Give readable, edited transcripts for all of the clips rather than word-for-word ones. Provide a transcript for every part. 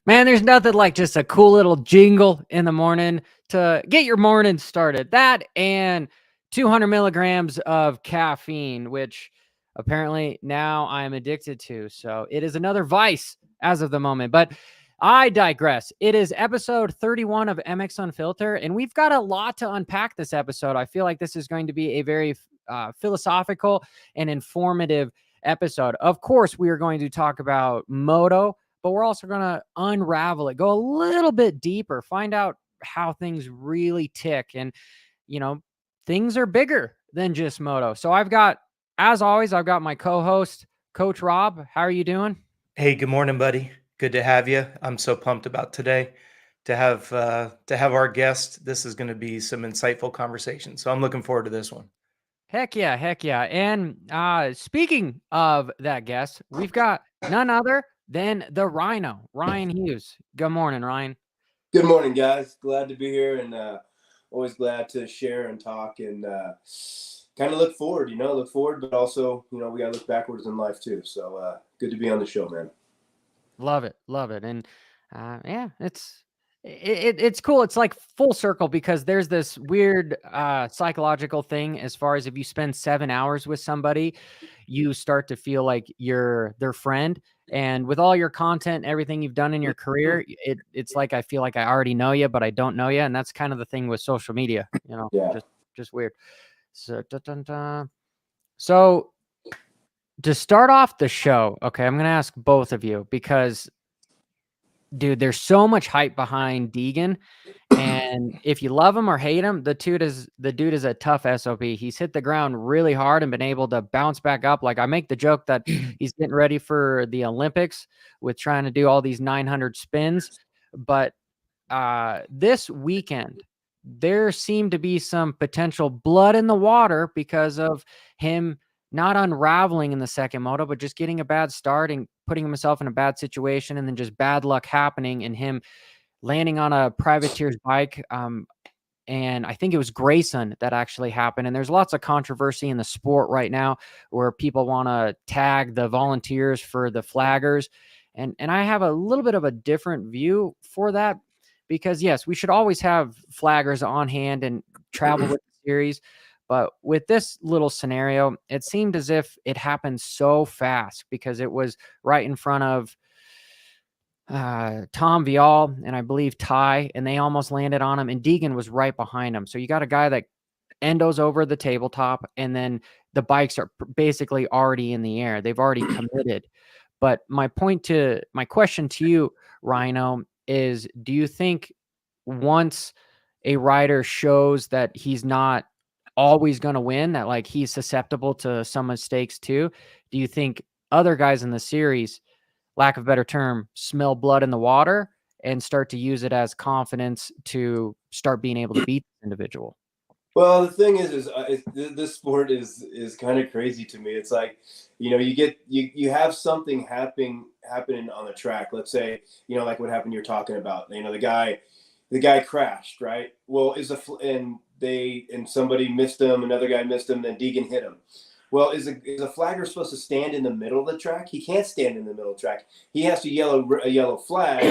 Man, there's nothing like just a cool little jingle in the morning to get your morning started. That and 200 milligrams of caffeine, which apparently now I'm addicted to. So it is another vice as of the moment. But I digress. It is episode 31 of MXunfiltered, and we've got a lot to unpack this episode. I feel like this is going to be a very philosophical and informative episode. Of course, we are going to talk about moto, but we're also going to unravel it, go a little bit deeper, find out how things really tick. And, things are bigger than just moto. So as always, I've got my co-host, Coach Robb. How are you doing? Hey, good morning, buddy. Good to have you. I'm so pumped about today to have our guest. This is going to be some insightful conversation. So I'm looking forward to this one. Heck yeah. And speaking of that guest, we've got none other than the Rhino, Ryan Hughes. Good morning, Ryan. Good morning, guys. Glad to be here, and always glad to share and talk and kind of look forward, but also, we got to look backwards in life too. So good to be on the show, man. Love it. And yeah, it's cool. It's like full circle because there's this weird psychological thing as far as if you spend 7 hours with somebody, you start to feel like you're their friend. And with all your content, everything you've done in your career, it's like I feel like I already know you, but I don't know you. And that's kind of the thing with social media, Yeah. just weird. So, so to start off the show, okay, I'm going to ask both of you because, dude, there's so much hype behind Degan, and if you love him or hate him, the dude is a tough SOB. He's hit the ground really hard and been able to bounce back up. Like, I make the joke that he's getting ready for the Olympics with trying to do all these 900 spins, but this weekend there seemed to be some potential blood in the water because of him not unraveling in the second moto, but just getting a bad start and putting himself in a bad situation, and then just bad luck happening and him landing on a privateer's bike. And I think it was Grayson that actually happened. And there's lots of controversy in the sport right now where people want to tag the volunteers for the flaggers. And I have a little bit of a different view for that because, yes, we should always have flaggers on hand and travel with the series. But with this little scenario, it seemed as if it happened so fast because it was right in front of Tom Vial and I believe Ty, and they almost landed on him, and Deegan was right behind him. So you got a guy that endos over the tabletop, and then the bikes are basically already in the air. They've already committed. But my question to you, Rhino, is do you think once a rider shows that he's not always going to win, that like he's susceptible to some mistakes too, do you think other guys in the series, lack of a better term, smell blood in the water and start to use it as confidence to start being able to beat the individual? Well, the thing is this sport is kind of crazy to me. It's like, you have something happening on the track. Let's say, like what happened you're talking about. The guy crashed, right? Well, and somebody missed him, another guy missed him, then Deegan hit him. Well, is a flagger supposed to stand in the middle of the track? He can't stand in the middle of the track. He has to yell a yellow flag.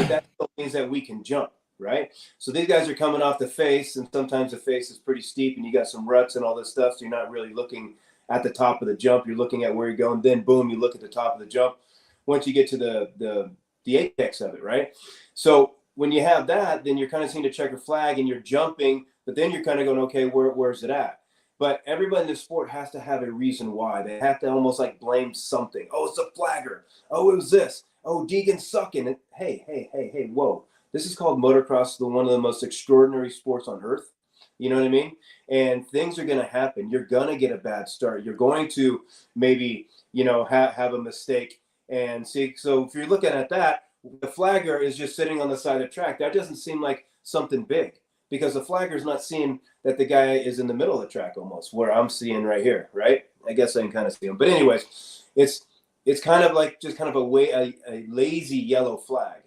That means that we can jump, right? So these guys are coming off the face, and sometimes the face is pretty steep, and you got some ruts and all this stuff, so you're not really looking at the top of the jump. You're looking at where you're going. Then, boom, you look at the top of the jump once you get to the apex of it, right? So when you have that, then you're kind of seeing the checker flag, and you're jumping, but then you're kind of going, okay, where's it at? But everybody in this sport has to have a reason why. They have to almost like blame something. Oh, it's a flagger. Oh, it was this. Oh, Deegan's sucking. And hey, whoa. This is called motocross, one of the most extraordinary sports on earth. You know what I mean? And things are going to happen. You're going to get a bad start. You're going to maybe, have a mistake. And see, so if you're looking at that, the flagger is just sitting on the side of the track. That doesn't seem like something big, because the flagger is not seeing that the guy is in the middle of the track almost, where I'm seeing right here, right? I guess I can kind of see him. But anyways, it's kind of like just kind of a lazy yellow flag.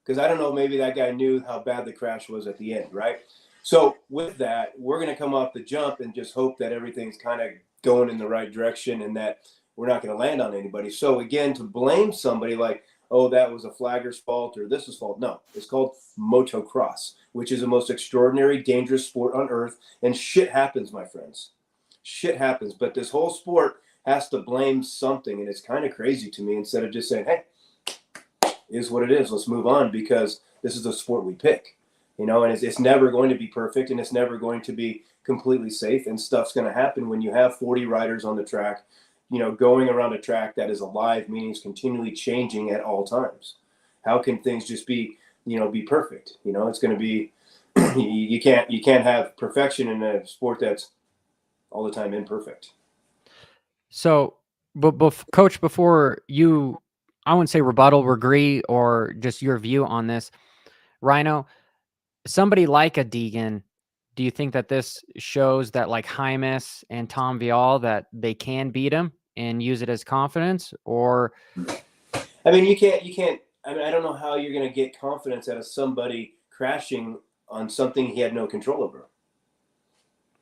Because I don't know, maybe that guy knew how bad the crash was at the end, right? So with that, we're going to come off the jump and just hope that everything's kind of going in the right direction and that we're not going to land on anybody. So again, to blame somebody like, oh, that was a flagger's fault or this is fault. No, it's called motocross, which is the most extraordinary, dangerous sport on earth. And shit happens, my friends. Shit happens. But this whole sport has to blame something. And it's kind of crazy to me, instead of just saying, hey, is what it is. Let's move on, because this is the sport we pick, and it's never going to be perfect, and it's never going to be completely safe, and stuff's going to happen when you have 40 riders on the track, going around a track that is alive, meaning it's continually changing at all times. How can things just be perfect? It's going to be, you can't have perfection in a sport that's all the time imperfect. So, but Coach, before you, I wouldn't say rebuttal, agree, or just your view on this, Rhino, somebody like a Deegan, do you think that this shows that like Hymas and Tom Vial, that they can beat him and use it as confidence? Or I mean, you can't. I mean, I don't know how you're going to get confidence out of somebody crashing on something he had no control over.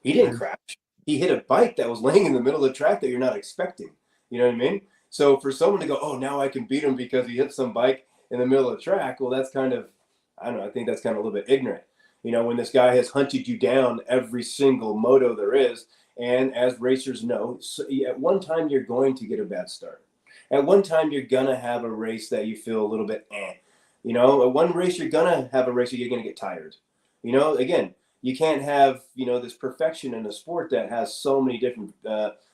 He didn't crash. He hit a bike that was laying in the middle of the track that you're not expecting. You know what I mean? So for someone to go, oh, now I can beat him because he hit some bike in the middle of the track, well, that's kind of, I don't know, I think that's kind of a little bit ignorant. When this guy has hunted you down every single moto there is, and as racers know, so at one time you're going to get a bad start. At one time you're going to have a race that you feel a little bit at one race you're going to have a race that you're going to get tired. Again, you can't have, this perfection in a sport that has so many different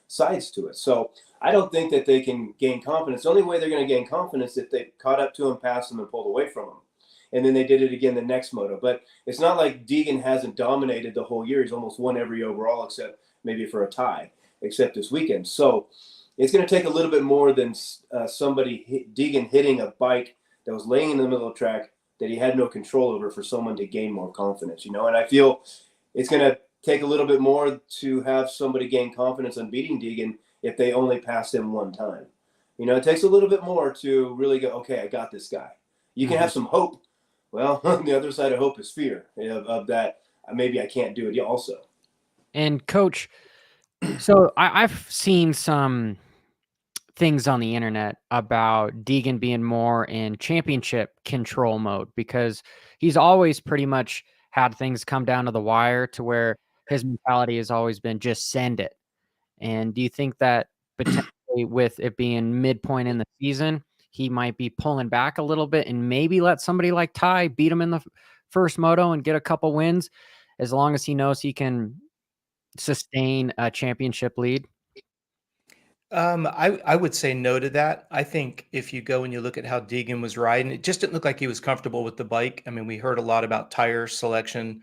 sides to it. So I don't think that they can gain confidence. The only way they're going to gain confidence is if they caught up to him, passed him, and pulled away from him. And then they did it again the next moto. But it's not like Deegan hasn't dominated the whole year. He's almost won every overall except maybe for a tie, except this weekend. So it's going to take a little bit more than Deegan hitting a bike that was laying in the middle of the track that he had no control over for someone to gain more confidence, And I feel it's going to take a little bit more to have somebody gain confidence on beating Deegan if they only pass him one time. It takes a little bit more to really go, okay, I got this guy. You can have some hope. Well, the other side of hope is fear of that. Maybe I can't do it also. And Coach, so I've seen some things on the internet about Deegan being more in championship control mode, because he's always pretty much had things come down to the wire, to where his mentality has always been just send it. And do you think that potentially with it being midpoint in the season, he might be pulling back a little bit and maybe let somebody like Ty beat him in the first moto and get a couple wins, as long as he knows he can sustain a championship lead? I would say no to that. I think if you go and you look at how Deegan was riding, it just didn't look like he was comfortable with the bike. I mean, we heard a lot about tire selection.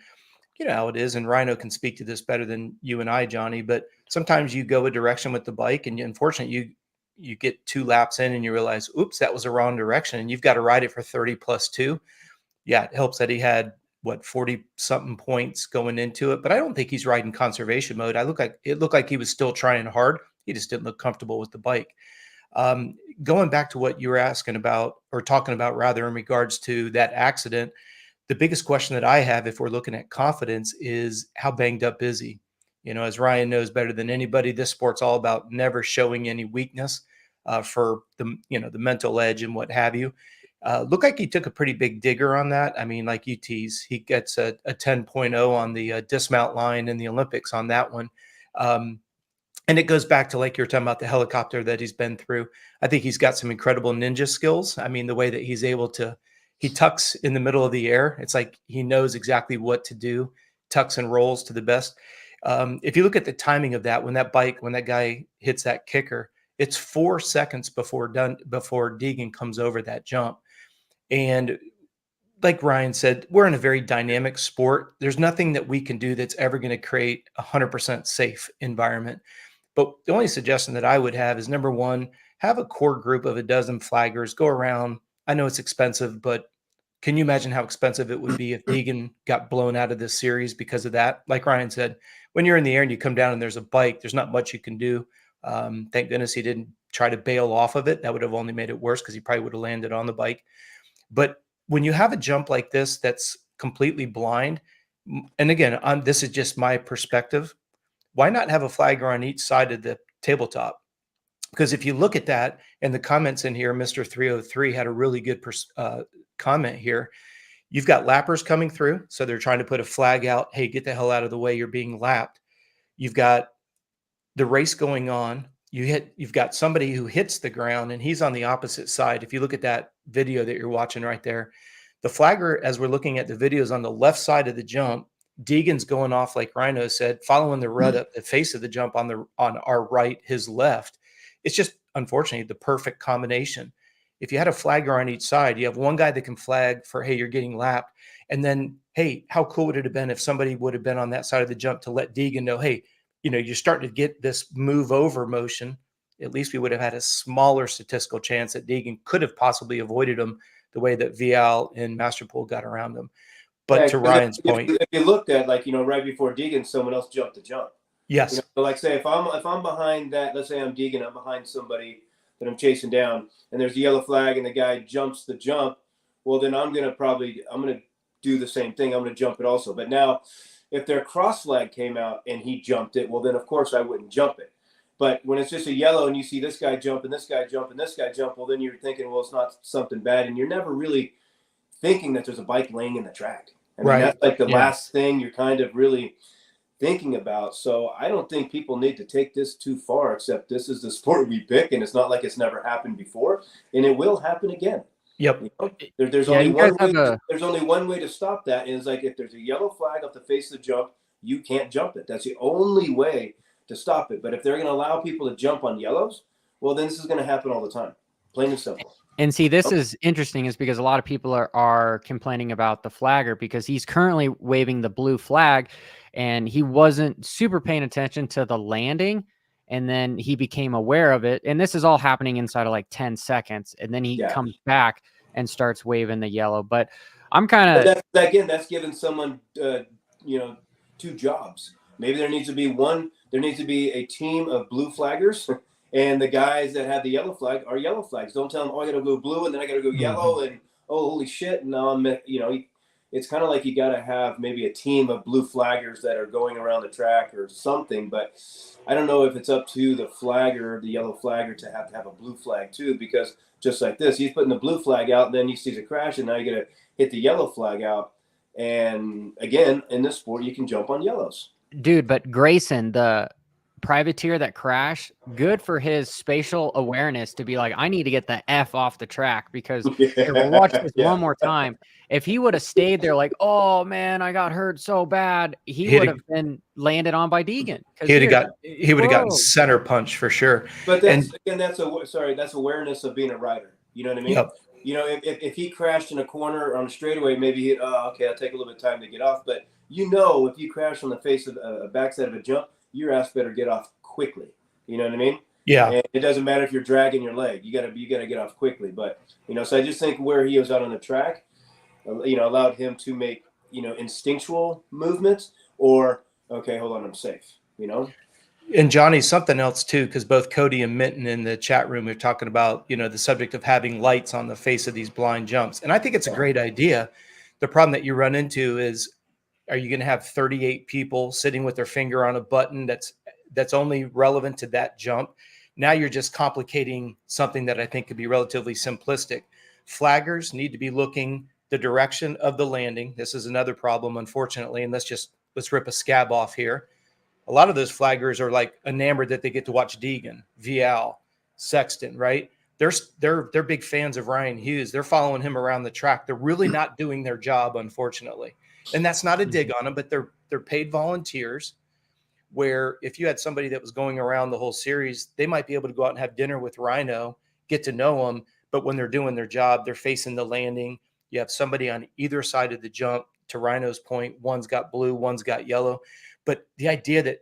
You know how it is, and Rhino can speak to this better than you and I, Johnny. But sometimes you go a direction with the bike, and unfortunately, you get 2 laps in and you realize, oops, that was the wrong direction, and you've got to ride it for 30 plus 2. Yeah, it helps that he had 40 something points going into it, but I don't think he's riding conservation mode. It looked like he was still trying hard. He just didn't look comfortable with the bike. Going back to what you were asking about, or talking about rather, in regards to that accident, the biggest question that I have, if we're looking at confidence, is how banged up is he? As Ryan knows better than anybody, this sport's all about never showing any weakness for the mental edge and what have you. Looked like he took a pretty big digger on that. I mean, like you tease, he gets a 10.0 on the dismount line in the Olympics on that one. And it goes back to, like you're talking about, the helicopter that he's been through. I think he's got some incredible ninja skills. I mean, the way that he's able to, he tucks in the middle of the air. It's like he knows exactly what to do, tucks and rolls to the best. If you look at the timing of that, when that guy hits that kicker, it's 4 seconds before Degan comes over that jump. And like Ryan said, we're in a very dynamic sport. There's nothing that we can do that's ever going to create a 100% safe environment. But the only suggestion that I would have is, number one, have a core group of a dozen flaggers go around. I know it's expensive, but Can you imagine how expensive it would be if Deegan got blown out of this series because of that? Like Ryan said, when you're in the air and you come down and there's a bike, there's not much you can do. Thank goodness he didn't try to bail off of it. That would have only made it worse because he probably would have landed on the bike. But when you have a jump like this that's completely blind, and again, this is just my perspective, why not have a flagger on each side of the tabletop? Because if you look at that and the comments in here, Mr. 303 had a really good comment here. You've got lappers coming through. So they're trying to put a flag out. Hey, get the hell out of the way. You're being lapped. You've got the race going on. You've got somebody who hits the ground and he's on the opposite side. If you look at that video that you're watching right there, the flagger, as we're looking at the videos on the left side of the jump, Deegan's going off, like Rhino said, following the red up the face of the jump on our right, his left. It's just, unfortunately, the perfect combination. If you had a flagger on each side, you have one guy that can flag for, hey, you're getting lapped. And then, hey, how cool would it have been if somebody would have been on that side of the jump to let Deegan know, hey, you're starting to get this move over motion. At least we would have had a smaller statistical chance that Deegan could have possibly avoided him the way that Vial and Masterpool got around them. But to Ryan's point, if you looked at right before Deegan, someone else jumped the jump. Yes. So like say if I'm behind that, let's say I'm Deegan, I'm behind somebody that I'm chasing down, and there's a yellow flag, and the guy jumps the jump. Well, then I'm gonna do the same thing. I'm gonna jump it also. But now, if their cross flag came out and he jumped it, well, then of course I wouldn't jump it. But when it's just a yellow and you see this guy jump and this guy jump and this guy jump, well, then you're thinking, well, it's not something bad, and you're never really thinking that there's a bike laying in the track. I mean, that's like the last thing you're kind of really thinking about. So I don't think people need to take this too far, except this is the sport we pick, and it's not like it's never happened before, and it will happen again. Yep. There's only one way. There's only one way to stop that, and it's like if there's a yellow flag off the face of the jump, you can't jump it. That's the only way to stop it. But if they're going to allow people to jump on yellows, well, then this is going to happen all the time. Plain and simple. And see, this is interesting is because a lot of people are complaining about the flagger because he's currently waving the blue flag and he wasn't super paying attention to the landing. And then he became aware of it. And this is all happening inside of like 10 seconds. And then he comes back and starts waving the yellow. But I'm kind of, that's giving someone, two jobs. Maybe there needs to be a team of blue flaggers. And the guys that have the yellow flag are yellow flags. Don't tell them, I got to go blue and then I got to go yellow and holy shit. And now it's kind of like you got to have maybe a team of blue flaggers that are going around the track or something. But I don't know if it's up to the flagger, the yellow flagger, to have a blue flag too, because just like this, he's putting the blue flag out, and then he sees a crash, and now you got to hit the yellow flag out. And again, in this sport, you can jump on yellows. Dude, but Grayson, the privateer that crashed, good for his spatial awareness to be like, I need to get the F off the track because we'll watch this one more time. If he would have stayed there like, oh man, I got hurt so bad, he would have been landed on by Deegan. He would have gotten center punch for sure. But that's awareness of being a rider. You know what I mean? Yep. If he crashed in a corner on a straightaway, maybe I'll take a little bit of time to get off. But if you crash on the face of a backside of a jump, your ass better get off quickly. You know what I mean? Yeah. And it doesn't matter if you're dragging your leg. You gotta get off quickly. But so I just think where he was out on the track, allowed him to make instinctual movements or okay, hold on, I'm safe. And Johnny, something else too, because both Cody and Minton in the chat room are talking about the subject of having lights on the face of these blind jumps, and I think it's a great idea. The problem that you run into is, are you going to have 38 people sitting with their finger on a button that's only relevant to that jump? Now you're just complicating something that I think could be relatively simplistic. Flaggers need to be looking the direction of the landing. This is another problem, unfortunately, and let's rip a scab off here. A lot of those flaggers are like enamored that they get to watch Degan, Vial, Sexton, right? They're big fans of Ryan Hughes. They're following him around the track. They're really not doing their job, unfortunately. And that's not a dig on them, but they're paid volunteers, where if you had somebody that was going around the whole series, they might be able to go out and have dinner with Rhino, get to know him. But when they're doing their job, they're facing the landing. You have somebody on either side of the jump. To Rhino's point, one's got blue, one's got yellow. But the idea that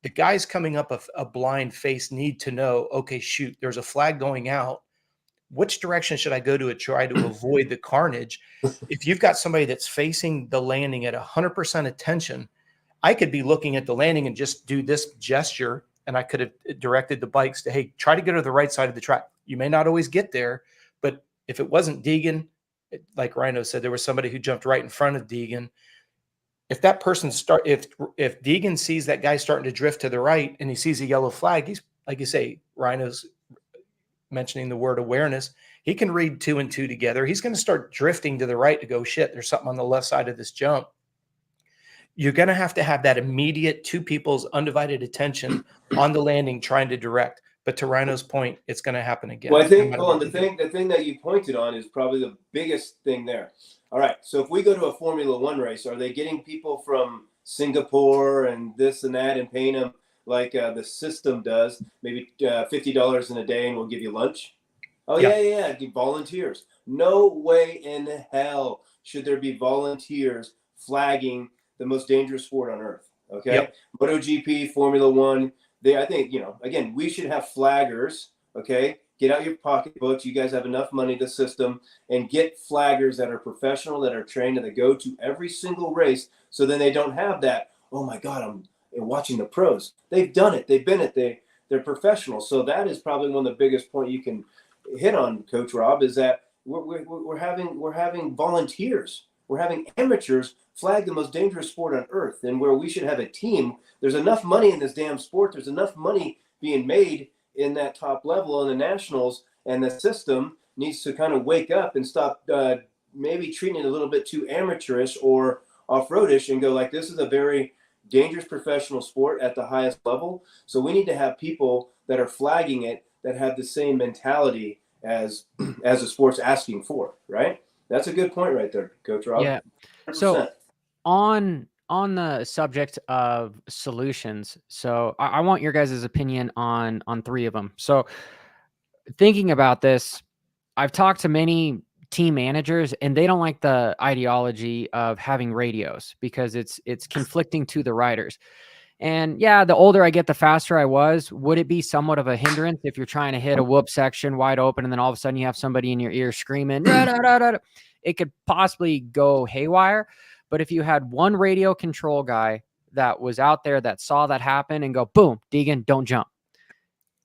the guys coming up a blind face need to know, okay, shoot, there's a flag going out. which direction should I go to try to avoid the carnage? If you've got somebody that's facing the landing at 100% attention, I could be looking at the landing and just do this gesture, and I could have directed the bikes to, hey, try to go to the right side of the track. You may not always get there, but if it wasn't Deegan, like Rhino said, there was somebody who jumped right in front of Deegan. If that person if Deegan sees that guy starting to drift to the right and he sees a yellow flag, he's, like you say, Rhino's mentioning the word awareness. He can read 2 and 2 together. He's going to start drifting to the right to go, shit, there's something on the left side of this jump. You're going to have that immediate 2 people's undivided attention on the landing trying to direct. But to Rhino's point, it's going to happen again. Well, I think, the thing that you pointed on is probably the biggest thing there. All right, so if we go to a Formula One race, are they getting people from Singapore and this and that and paying them like the system does, maybe $50 in a day, and we'll give you lunch? Oh, yeah, volunteers. No way in hell should there be volunteers flagging the most dangerous sport on earth, okay? Yep. MotoGP, Formula One, I think, again, we should have flaggers, okay? Get out your pocketbooks. You guys have enough money in the system, and get flaggers that are professional, that are trained, and that go to every single race, so then they don't have that, oh my God, I'm watching the pros. They've done it. They've been it. They're professionals. So that is probably one of the biggest points you can hit on, Coach Robb, is that we're having volunteers. We're having amateurs flag the most dangerous sport on earth, and where we should have a team. There's enough money in this damn sport. There's enough money being made in that top level on the nationals, and the system needs to kind of wake up and stop maybe treating it a little bit too amateurish or off-roadish, and go like, this is a very dangerous professional sport at the highest level. So we need to have people that are flagging it that have the same mentality as the sport's asking for, right? That's a good point right there, Coach Robb. Yeah. 100%. So on the subject of solutions, so I want your guys' opinion on 3 of them. So thinking about this, I've talked to many team managers, and they don't like the ideology of having radios because it's conflicting to the riders. And yeah, the older I get, the faster I was. Would it be somewhat of a hindrance if you're trying to hit a whoop section wide open, and then all of a sudden you have somebody in your ear screaming, da, da, da, da. It could possibly go haywire. But if you had one radio control guy that was out there that saw that happen and go, boom, Deegan, don't jump,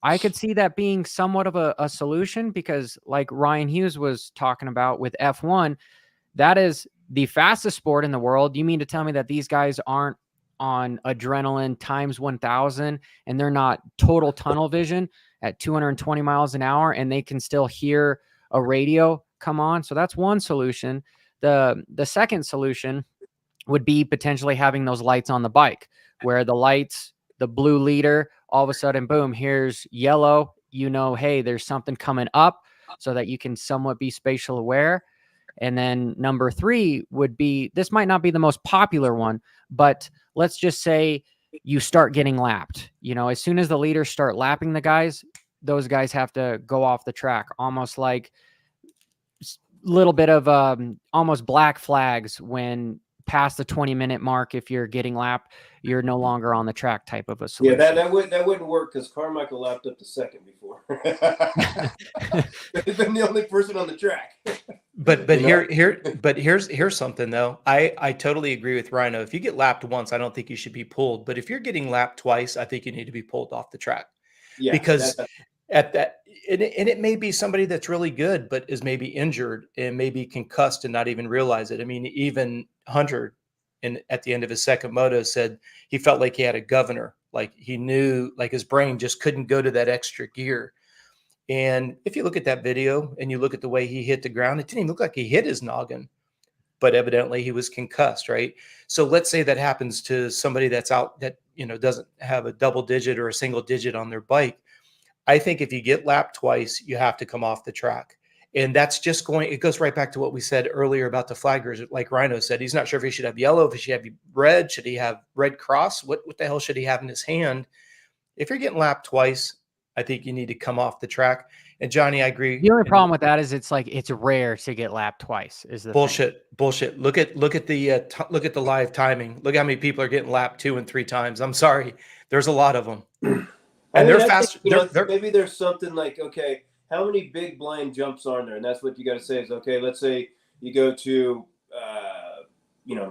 I could see that being somewhat of a solution, because like Ryan Hughes was talking about with F1, that is the fastest sport in the world. You mean to tell me that these guys aren't on adrenaline times 1,000, and they're not total tunnel vision at 220 miles an hour, and they can still hear a radio come on? So that's one solution. The second solution would be potentially having those lights on the bike, where the lights, the blue leader, all of a sudden, boom, here's yellow, hey, there's something coming up, so that you can somewhat be spatial aware. And then number 3 would be, this might not be the most popular one, but let's just say you start getting lapped. As soon as the leaders start lapping the guys, those guys have to go off the track, almost like little bit of almost black flags when past the 20-minute mark. If you're getting lapped, you're no longer on the track, type of a solution. Yeah, that wouldn't work, because Carmichael lapped up to second before. He's been the only person on the track. But here's something though. I totally agree with Rhino. If you get lapped once, I don't think you should be pulled. But if you're getting lapped twice, I think you need to be pulled off the track. Yeah, because it may be somebody that's really good, but is maybe injured and maybe concussed and not even realize it. I mean, even Hunter, at the end of his second moto, said he felt like he had a governor, like he knew, like his brain just couldn't go to that extra gear. And if you look at that video and you look at the way he hit the ground, it didn't even look like he hit his noggin, but evidently he was concussed, right? So let's say that happens to somebody that's out that, doesn't have a double digit or a single digit on their bike. I think if you get lapped twice, you have to come off the track. And that's just it goes right back to what we said earlier about the flaggers. Like Rhino said, he's not sure if he should have yellow, if he should have red, should he have red cross? What the hell should he have in his hand? If you're getting lapped twice, I think you need to come off the track. And Johnny, I agree. The only problem with that is it's rare to get lapped twice. Is the bullshit. Look at the live timing. Look how many people are getting lapped 2 and 3 times. I'm sorry, there's a lot of them, and they're fast. Maybe there's something like, okay, how many big blind jumps are there? And that's what you got to say is, okay, let's say you go to,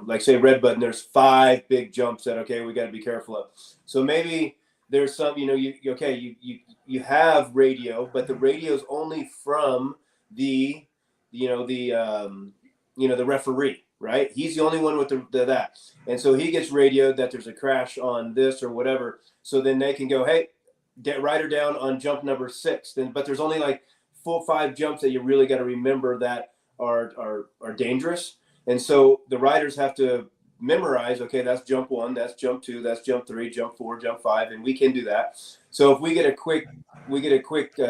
like say red button, there's 5 big jumps that, okay, we got to be careful of. So maybe there's some, you have radio, but the radio is only from the referee, right? He's the only one with that. And so he gets radioed that there's a crash on this or whatever. So then they can go, hey, get rider down on jump number 6. But there's only like 5 jumps that you really got to remember that are dangerous. And so the riders have to memorize, okay, that's jump 1, that's jump 2, that's jump 3, jump 4, jump 5, and we can do that. So if we get a quick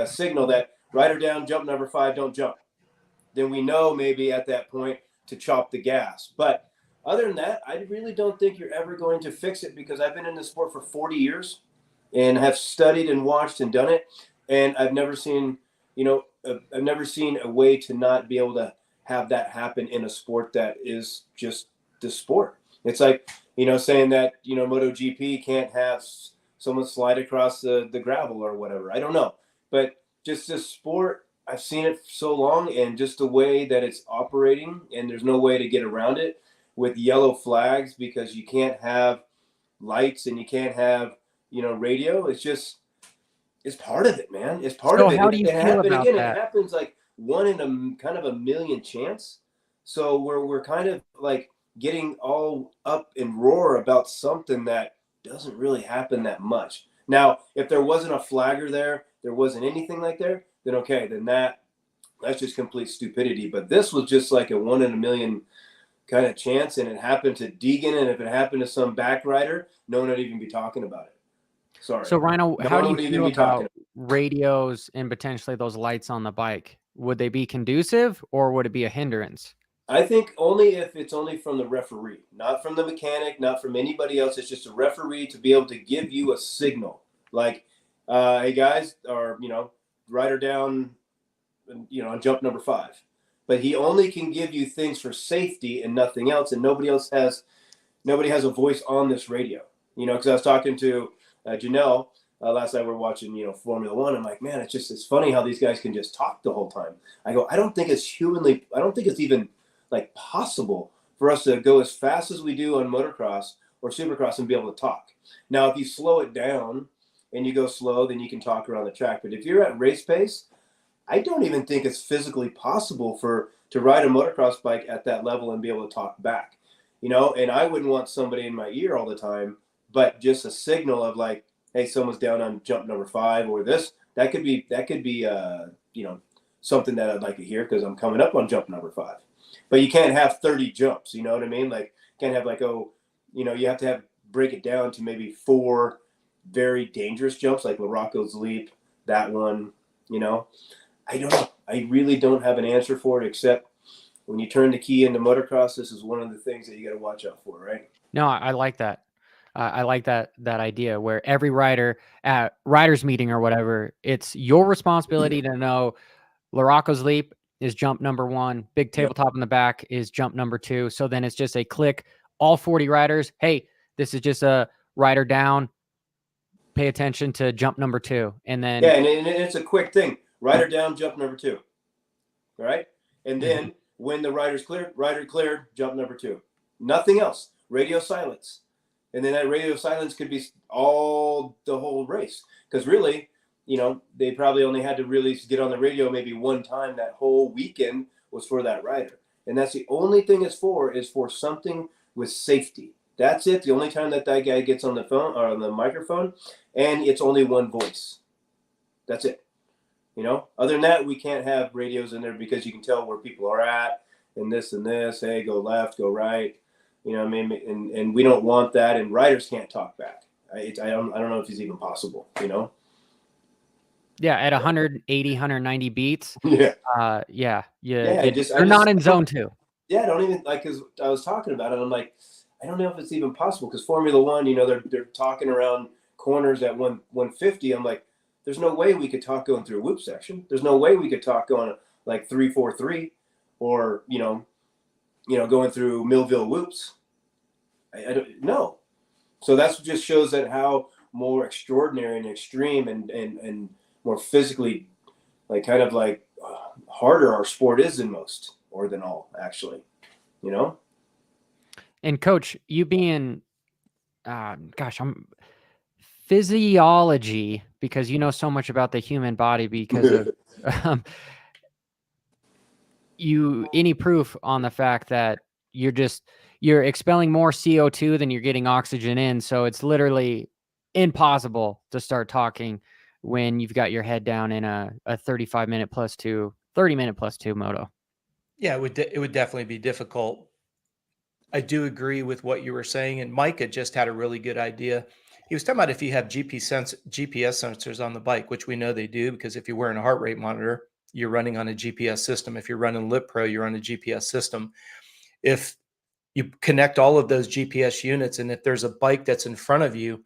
signal that rider down, jump number 5, don't jump, then we know maybe at that point to chop the gas. But other than that, I really don't think you're ever going to fix it, because I've been in the sport for 40 years and have studied and watched and done it, and I've never seen a way to not be able to have that happen in a sport that is just the sport. It's like, saying that, MotoGP can't have someone slide across the gravel or whatever. I don't know. But just this sport, I've seen it so long, and just the way that it's operating, and there's no way to get around it with yellow flags, because you can't have lights and you can't have, radio. It's part of it, man. It's part of it. How do you feel about that? It happens like 1 in a kind of a million chance. So we're kind of like getting all up in roar about something that doesn't really happen that much. Now, if there wasn't a flagger there wasn't anything like there, then okay, then that's just complete stupidity. But this was just like a 1 in a million kind of chance, and it happened to Deegan, and if it happened to some back rider, no one would even be talking about it. Sorry. So Rhino, how do you feel about radios and potentially those lights on the bike? Would they be conducive, or would it be a hindrance? I think only if it's only from the referee, not from the mechanic, not from anybody else. It's just a referee to be able to give you a signal, like, hey guys, or rider down, on jump number 5. But he only can give you things for safety and nothing else, and nobody has a voice on this radio. Because I was talking to Janelle last night. We were watching Formula One. I'm like, man, it's funny how these guys can just talk the whole time. I go, I don't think it's even like possible for us to go as fast as we do on motocross or supercross and be able to talk. Now, if you slow it down and you go slow, then you can talk around the track. But if you're at race pace, I don't even think it's physically possible to ride a motocross bike at that level and be able to talk back. And I wouldn't want somebody in my ear all the time, but just a signal of like, hey, someone's down on jump number 5 or this. That could be something that I'd like to hear, because I'm coming up on jump number 5. But you can't have 30 jumps, you know what I mean? Like, you can't have like, you have to break it down to maybe 4 very dangerous jumps, like Larocco's Leap, that one, I don't know. I really don't have an answer for it, except when you turn the key into motocross, this is one of the things that you got to watch out for, right? No, I like that. I like that idea where every rider at riders meeting or whatever, it's your responsibility to know Larocco's Leap is jump number 1, big tabletop in the back is jump number 2. So then it's just a click, all 40 riders. Hey, this is just a rider down. Pay attention to jump number 2. And then and it's a quick thing. Rider down, jump number 2. All right. And then when the rider's clear, rider cleared, jump number 2. Nothing else. Radio silence. And then that radio silence could be all the whole race. Because really, they probably only had to really get on the radio maybe one time that whole weekend was for that rider. And that's the only thing it's for, is for something with safety. That's it. The only time that guy gets on the phone or on the microphone, and it's only one voice. That's it. Other than that, we can't have radios in there, because you can tell where people are at and this. Hey, go left, go right. I mean, and we don't want that. And riders can't talk back. I don't know if it's even possible. Yeah, at 180, 190 beats. Yeah. They're not in zone 2. Yeah, I don't even because I was talking about it. I'm like, I don't know if it's even possible, because Formula One, they're talking around corners at 150. I'm like, there's no way we could talk going through a whoop section. There's no way we could talk going like 343 or, going through Millville whoops. I don't know. So that just shows that how more extraordinary and extreme and more physically kind of like harder our sport is than most, or than all, actually, you know? And coach, you being, gosh, I'm physiology, because you know so much about the human body because of um, any proof on the fact that you're expelling more CO2 than you're getting oxygen in. So it's literally impossible to start talking when you've got your head down in a 30-minute plus two moto. Yeah, it would definitely be difficult. I do agree with what you were saying, and Micah just had a really good idea. He was talking about if you have GPS sensors on the bike, which we know they do, because if you're wearing a heart rate monitor, you're running on a GPS system. If you're running Lip Pro, you're on a GPS system. If you connect all of those GPS units, and if there's a bike that's in front of you,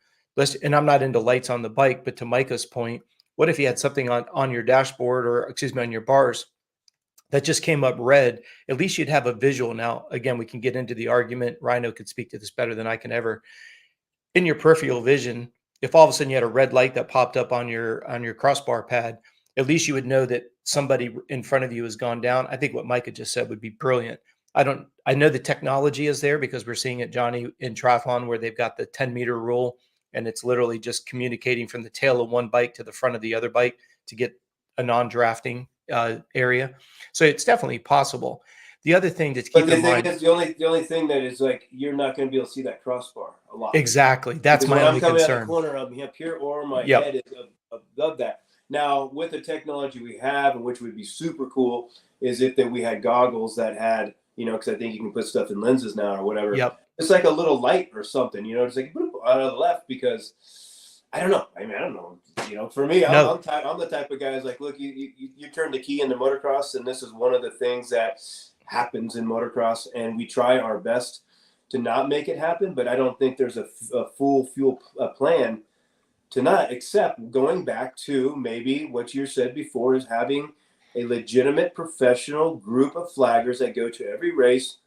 and I'm not into lights on the bike, but to Micah's point, what if you had something on your dashboard, or excuse me, on your bars that just came up red? At least you'd have a visual. Now, again, we can get into the argument. Rhino could speak to this better than I can ever. In your peripheral vision, if all of a sudden you had a red light that popped up on your crossbar pad, at least you would know that somebody in front of you has gone down. I think what Micah just said would be brilliant. I know the technology is there because we're seeing it, Johnny, in triathlon, where they've got the 10-meter rule, and it's literally just communicating from the tail of one bike to the front of the other bike to get a non-drafting area. So it's definitely possible. The other thing to keep in mind is the only thing that is like, you're not going to be able to see that crossbar a lot. Exactly. That's my only concern. When I'm coming out the corner, I'll be up here, or my head is above that. Now, with the technology we have, and which would be super cool, is if that we had goggles that had, because I think you can put stuff in lenses now or whatever. Yep. It's like a little light or something, it's like boop, out of the left, because I don't know. I don't know. For me, I'm the type of guy who's like, look, you turn the key into motocross, and this is one of the things that happens in motocross, and we try our best to not make it happen, but I don't think there's a full plan to not, except going back to maybe what you said before, is having a legitimate professional group of flaggers that go to every race,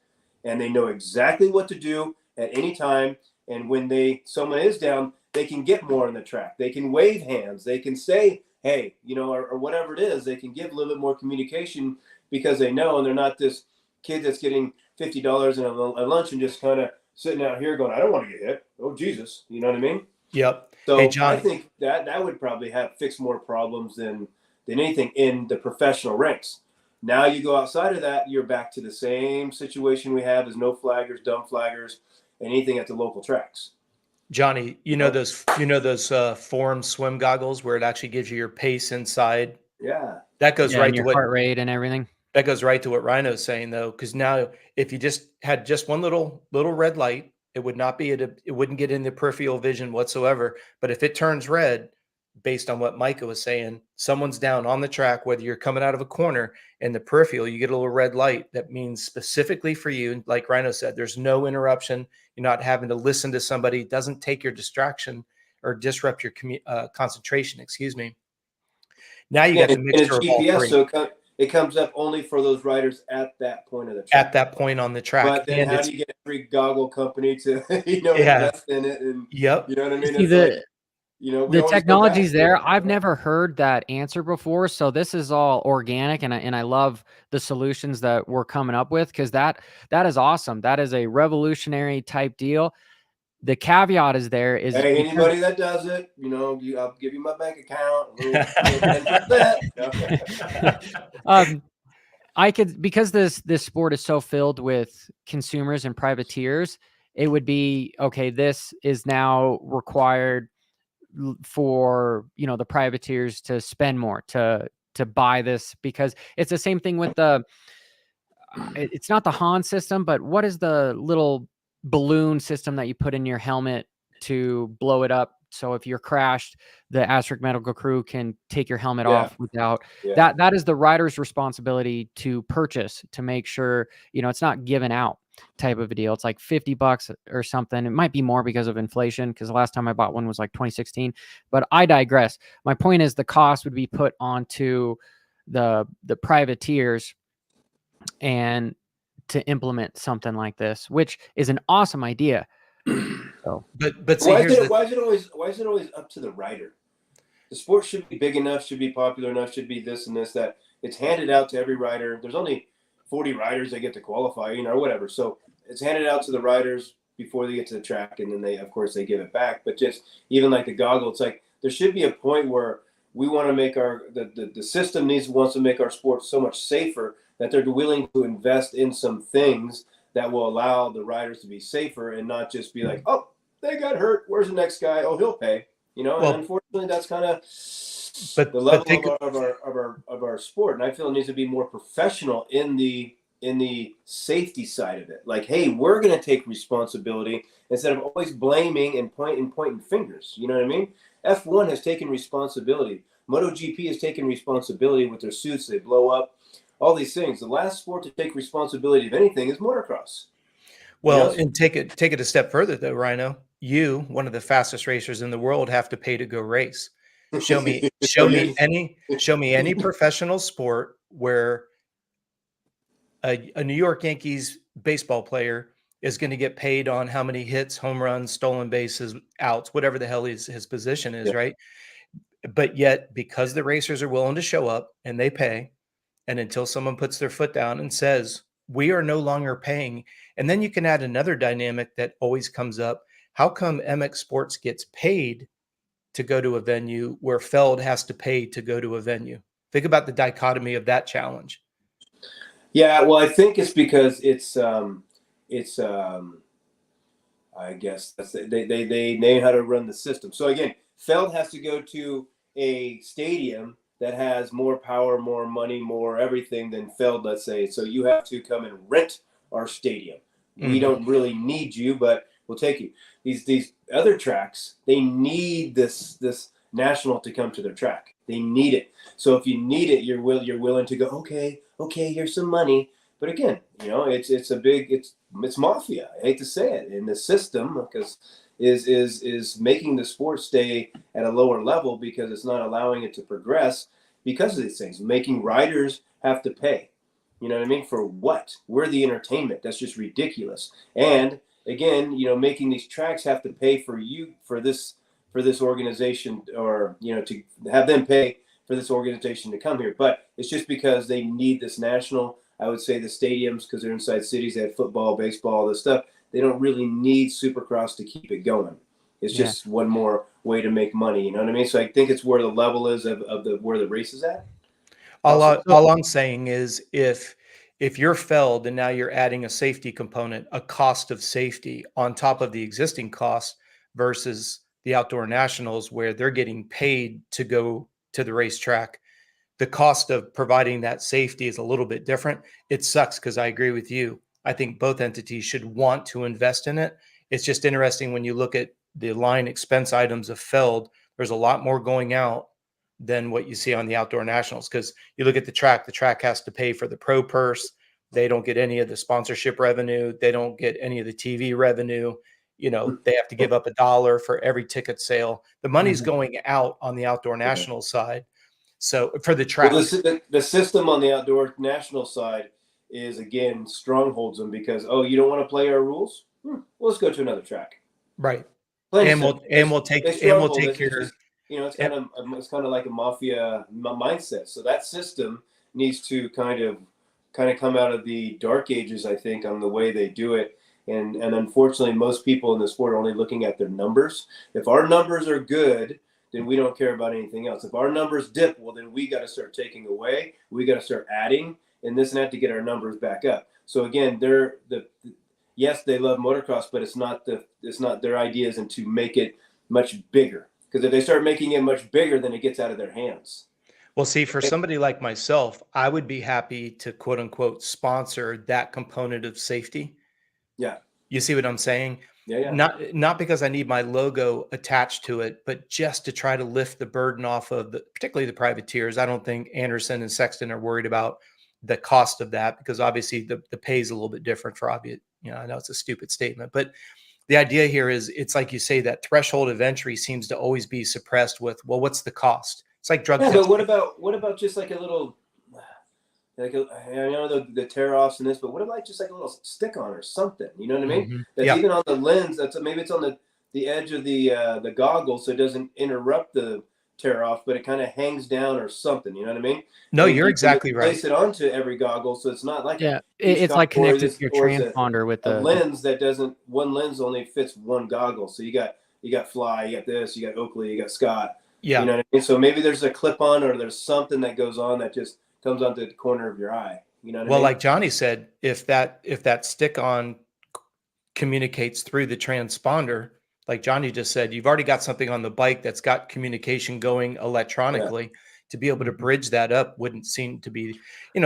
and they know exactly what to do at any time. And when someone is down, they can get more on the track. They can wave hands. They can say, hey, or whatever it is. They can give a little bit more communication because they know, and they're not this kid that's getting $50 in a lunch and just kind of sitting out here going, I don't want to get hit. Oh, Jesus. You know what I mean? Yep. So hey, John, I think that would probably fix more problems than anything in the professional ranks. Now you go outside of that, you're back to the same situation we have as no flaggers, dumb flaggers, anything at the local tracks. Johnny, those Form swim goggles where it actually gives you your pace inside. Yeah. That goes right to what heart rate and everything. That goes right to what Rhino's saying, though, because now if you just had just one little red light, it would not be it wouldn't get in the peripheral vision whatsoever. But if it turns red, based on what Micah was saying, someone's down on the track, whether you're coming out of a corner in the peripheral, you get a little red light. That means specifically for you, like Rhino said, there's no interruption. You're not having to listen to somebody. It doesn't take your distraction or disrupt your concentration. Excuse me. Now you got the mixture of all three. So it comes up only for those riders at that point of the track. At that point on the track. But then how do you get every goggle company to invest in it? And yep. You know what I mean? See, it's the technology's there. I've never heard that answer before, so this is all organic, and I love the solutions that we're coming up with, because that is awesome. That is a revolutionary type deal. The caveat is there is, hey, anybody that does it, I'll give you my bank account. I could, because this sport is so filled with consumers and privateers, it would be okay. This is now required for the privateers to spend more to buy this, because it's the same thing with the. It's not the Han system, but what is the little balloon system that you put in your helmet to blow it up? So if you're crashed, the Asterisk Medical Crew can take your helmet off without that is the rider's responsibility to purchase, to make sure, it's not given out type of a deal. It's like $50 or something. It might be more because of inflation, because the last time I bought one was like 2016, but I digress. My point is the cost would be put onto the privateers and to implement something like this, which is an awesome idea. So, but see, why is it always up to the rider? The sport should be big enough, should be popular enough, should be this and this, that. It's handed out to every rider. There's only 40 riders that get to qualify, or whatever. So it's handed out to the riders before they get to the track, and then of course, they give it back. But just even like the goggle, it's like there should be a point where we want to make the system wants to make our sport so much safer that they're willing to invest in some things that will allow the riders to be safer and not just be like, oh, they got hurt. Where's the next guy? Oh, he'll pay. Well, and unfortunately, that's kind of the level of our sport. And I feel it needs to be more professional in the safety side of it. Like, hey, we're going to take responsibility instead of always blaming and pointing fingers. You know what I mean? F1 has taken responsibility. MotoGP has taken responsibility with their suits. They blow up. All these things. The last sport to take responsibility of anything is motocross. Well, and take it a step further, though, Rhino. You, one of the fastest racers in the world, have to pay to go race. Show me any professional sport where a New York Yankees baseball player is going to get paid on how many hits, home runs, stolen bases, outs, whatever the hell his position is, right? But yet, because the racers are willing to show up and they pay, and until someone puts their foot down and says, we are no longer paying. And then you can add another dynamic that always comes up. How come MX Sports gets paid to go to a venue where Feld has to pay to go to a venue? Think about the dichotomy of that challenge. Yeah, well, I think it's because it's I guess that's they know how to run the system. So again, Feld has to go to a stadium that has more power, more money, more everything than Feld, let's say. So you have to come and rent our stadium. Mm-hmm. We don't really need you, but we'll take you. These other tracks, they need this national to come to their track. They need it. So if you need it, you're willing to go, okay, here's some money. But again, it's mafia. I hate to say it. In the system, because is making the sport stay at a lower level because it's not allowing it to progress because of these things. Making riders have to pay. You know what I mean? For what? We're the entertainment. That's just ridiculous. And again, making these tracks have to pay for this organization, or to have them pay for this organization to come here. But it's just because they need this national. I would say the stadiums, because they're inside cities, they have football, baseball, all this stuff. They don't really need Supercross to keep it going. It's just one more way to make money. You know what I mean? So I think it's where the level is of where the race is at. All I'm saying is if you're Feld and now you're adding a safety component, a cost of safety on top of the existing cost versus the outdoor nationals where they're getting paid to go to the racetrack, the cost of providing that safety is a little bit different. It sucks because I agree with you. I think both entities should want to invest in it. It's just interesting when you look at the line expense items of Feld, there's a lot more going out than what you see on the outdoor nationals. Because you look at the track has to pay for the pro purse. They don't get any of the sponsorship revenue. They don't get any of the TV revenue. They have to give up $1 for every ticket sale. The money's going out on the outdoor national side. So for the track, well, the system on the outdoor national side is, again, strongholds them because, you don't want to play our rules? Well, let's go to another track. Right. We'll take care. It's kind of like a mafia mindset. So that system needs to kind of come out of the dark ages, I think, on the way they do it. And unfortunately, most people in the sport are only looking at their numbers. If our numbers are good, then we don't care about anything else. If our numbers dip, well, then we got to start taking away. We got to start adding and this and that to get our numbers back up. So again, yes, they love motocross, but it's not their idea isn't to make it much bigger. Because if they start making it much bigger, then it gets out of their hands. Well, see, for somebody like myself, I would be happy to quote unquote sponsor that component of safety. Yeah. You see what I'm saying? Yeah. Not because I need my logo attached to it, but just to try to lift the burden off of particularly the privateers. I don't think Anderson and Sexton are worried about the cost of that because obviously the pay is a little bit different for obvious. I know it's a stupid statement, but the idea here is it's like you say, that threshold of entry seems to always be suppressed with, well, what's the cost? It's like drug testing. But what about just like a little, I know the tear offs and this, but what about just like a little stick on or something? You know what I mean? Mm-hmm. That's even on the lens. Maybe it's on the edge of the goggle, so it doesn't interrupt the tear off, but it kind of hangs down or something. You know what I mean? No, And you're you can exactly right. place it onto every goggle, so it's not like Yeah, a huge it's like goggle, connected to your or is transponder with a the lens that doesn't. One lens only fits one goggle. So you got Fly, you got this, you got Oakley, you got Scott. Yeah. You know what I mean? So maybe there's a clip on, or there's something that goes on that just comes onto the corner of your eye. You know what I Well, mean? like Johnny said, if that stick on communicates through the transponder, like Johnny just said, you've already got something on the bike that's got communication going electronically. To be able to bridge that up wouldn't seem to be,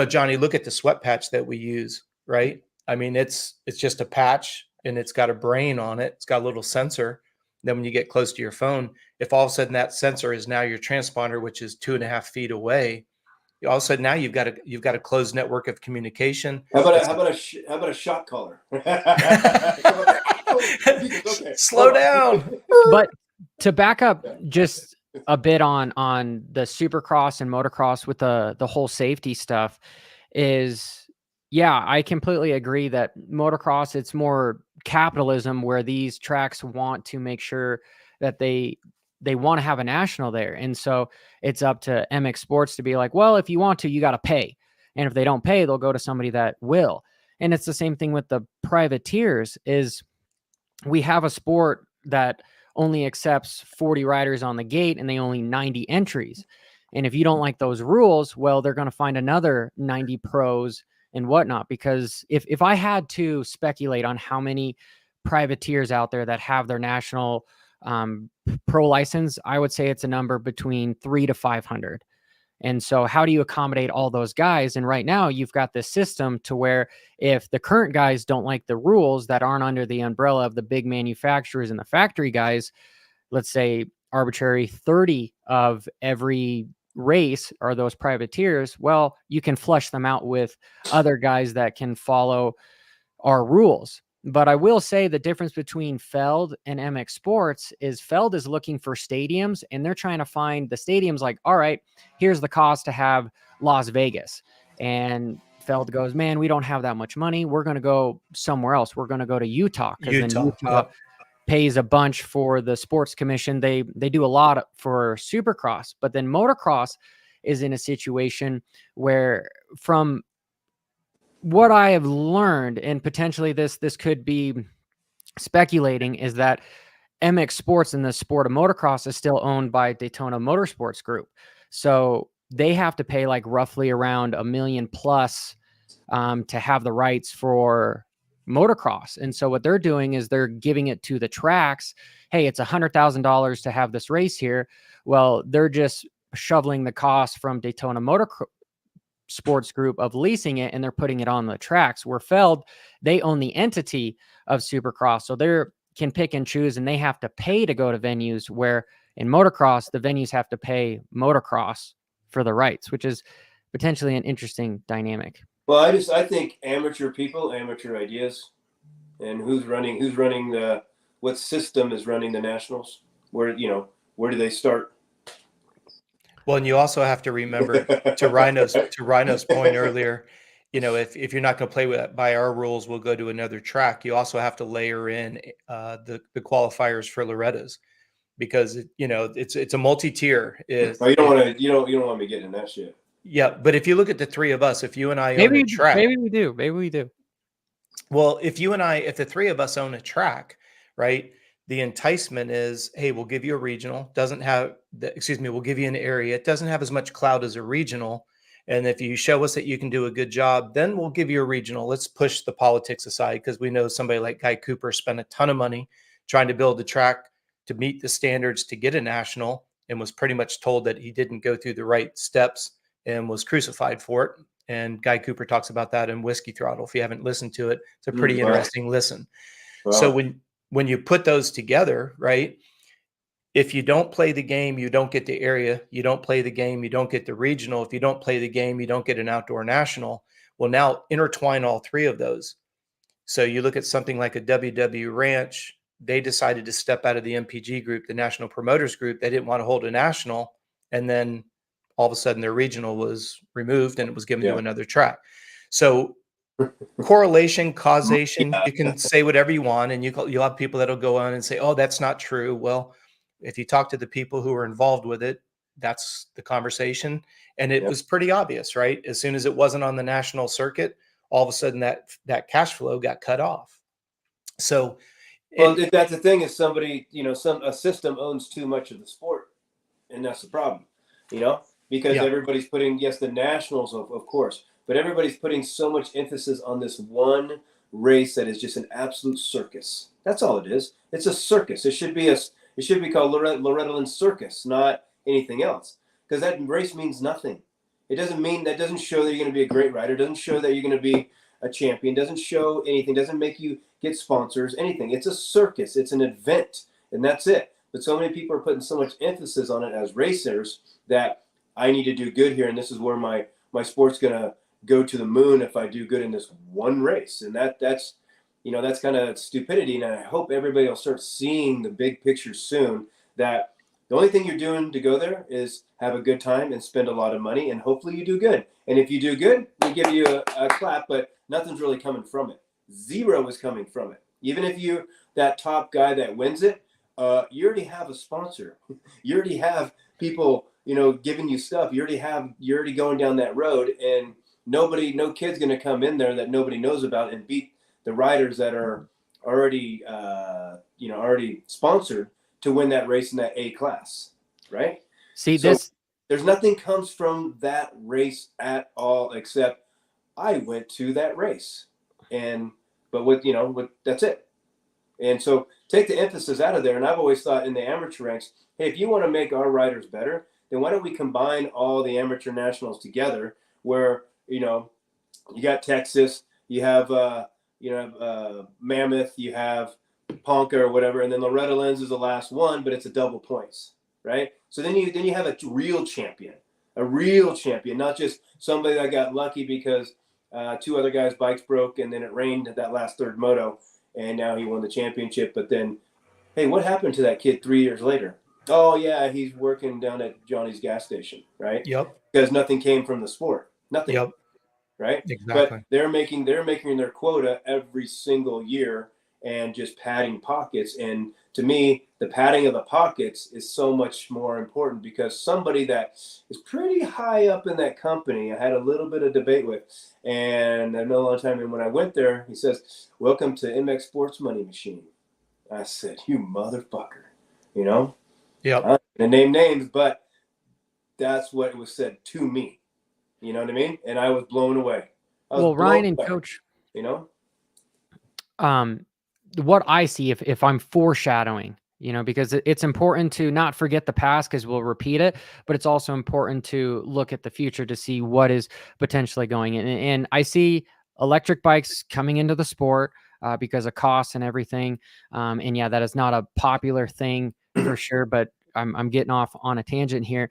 Johnny, look at the sweat patch that we use, right? I mean, it's just a patch and it's got a brain on it. It's got a little sensor. Then when you get close to your phone, if all of a sudden that sensor is now your transponder, which is 2.5 feet away, all of a sudden now you've got a closed network of communication. How about a shot collar? Okay. Slow down. But to back up just a bit on the supercross and motocross with the whole safety stuff is, yeah, I completely agree that motocross, it's more capitalism where these tracks want to make sure that they want to have a national there. And so it's up to MX Sports to be like, well, if you want to, you got to pay. And if they don't pay, they'll go to somebody that will. And it's the same thing with the privateers is we have a sport that only accepts 40 riders on the gate and they only 90 entries. And if you don't like those rules, well, they're going to find another 90 pros and whatnot. Because if I had to speculate on how many privateers out there that have their national pro license, I would say it's a number between 300 to 500. And so how do you accommodate all those guys? And right now you've got this system to where if the current guys don't like the rules that aren't under the umbrella of the big manufacturers and the factory guys, let's say arbitrary 30 of every race are those privateers, well, you can flush them out with other guys that can follow our rules. But I will say the difference between Feld and MX Sports is Feld is looking for stadiums and they're trying to find the stadiums like, all right, here's the cost to have Las Vegas. And Feld goes, man, we don't have that much money. We're going to go somewhere else. We're going to go to Utah because then Utah pays a bunch for the sports commission. They do a lot for Supercross, but then motocross is in a situation where from what I have learned, and potentially this could be speculating, is that MX Sports in the sport of motocross is still owned by Daytona Motorsports Group. So they have to pay like roughly around $1 million plus to have the rights for motocross. And so what they're doing is they're giving it to the tracks. Hey, it's $100,000 to have this race here. Well, they're just shoveling the cost from Daytona Sports Group of leasing it and they're putting it on the tracks. Where Feld, they own the entity of Supercross. So they can pick and choose and they have to pay to go to venues, where in motocross, the venues have to pay motocross for the rights, which is potentially an interesting dynamic. Well, I think amateur people, amateur ideas, and who's running what system is running the nationals? Where do they start? Well, and you also have to remember to Rhino's point earlier, if you're not going to play by our rules, we'll go to another track. You also have to layer in the qualifiers for Loretta's, because it's a multi-tier. You don't want me getting in that shit. Yeah, but if you look at the three of us, if you and I own a track, maybe we do. Well, if the three of us own a track, right? The enticement is, hey, we'll give you a regional. We'll give you an area. It doesn't have as much clout as a regional. And if you show us that you can do a good job, then we'll give you a regional. Let's push the politics aside, because we know somebody like Guy Cooper spent a ton of money trying to build the track to meet the standards to get a national, and was pretty much told that he didn't go through the right steps and was crucified for it. And Guy Cooper talks about that in Whiskey Throttle. If you haven't listened to it, it's a pretty interesting listen. Wow. So when you put those together, right, if you don't play the game, you don't get the area. You don't play the game, you don't get the regional. If you don't play the game, you don't get an outdoor national. Well, now intertwine all three of those. So you look at something like a WW Ranch. They decided to step out of the MPG group, the National Promoters Group. They didn't want to hold a national. And then all of a sudden their regional was removed and it was given to another track. So correlation, causation, you can say whatever you want, and you'll have people that'll go on and say, oh, that's not true. Well, if you talk to the people who are involved with it, that's the conversation. And it Yep. was pretty obvious, right? As soon as it wasn't on the national circuit, all of a sudden that cash flow got cut off. So, Well, that's the thing is somebody, a system owns too much of the sport, and that's the problem, because Yeah. everybody's putting, yes, the nationals, of course, but everybody's putting so much emphasis on this one race that is just an absolute circus. That's all it is. It's a circus. It should be called Loretta Lynn Circus, not anything else, because that race means nothing. That doesn't show that you're going to be a great rider. Doesn't show that you're going to be a champion. Doesn't show anything. Doesn't make you get sponsors. Anything. It's a circus. It's an event, and that's it. But so many people are putting so much emphasis on it as racers that I need to do good here, and this is where my sport's going to go to the moon if I do good in this one race. And that's kind of stupidity. And I hope everybody will start seeing the big picture soon, that the only thing you're doing to go there is have a good time and spend a lot of money, and hopefully you do good. And if you do good, we give you a clap, but nothing's really coming from it. Zero is coming from it. Even if you're that top guy that wins it, you already have a sponsor. You already have people, giving you stuff. You're already going down that road, and no kid's going to come in there that nobody knows about and beat the riders that are already, already sponsored to win that race in that A class, right? See, there's nothing comes from that race at all, except I went to that race, but that's it. And so take the emphasis out of there. And I've always thought in the amateur ranks, hey, if you want to make our riders better, then why don't we combine all the amateur nationals together, where, you got Texas, you have, Mammoth, you have Ponca or whatever, and then Loretta Lynn's is the last one, but it's a double points, right? So then you have a real champion, not just somebody that got lucky because two other guys' bikes broke and then it rained at that last third moto, and now he won the championship. But then, hey, what happened to that kid 3 years later? Oh yeah, he's working down at Johnny's gas station, right? Yep. Because nothing came from the sport, nothing. Yep. Right. Exactly. But they're making their quota every single year and just padding pockets. And to me, the padding of the pockets is so much more important, because somebody that is pretty high up in that company, I had a little bit of debate with, and I know a long time. And when I went there, he says, "Welcome to MX Sports Money Machine." I said, "You motherfucker," Yep. I'm not gonna name names, but that's what was said to me. You know what I mean? And I was blown away. Well, Ryan and Coach, what I see, if I'm foreshadowing, because it's important to not forget the past, because we'll repeat it, but it's also important to look at the future to see what is potentially going in. And I see electric bikes coming into the sport because of costs and everything. And yeah, that is not a popular thing for sure, but I'm getting off on a tangent here.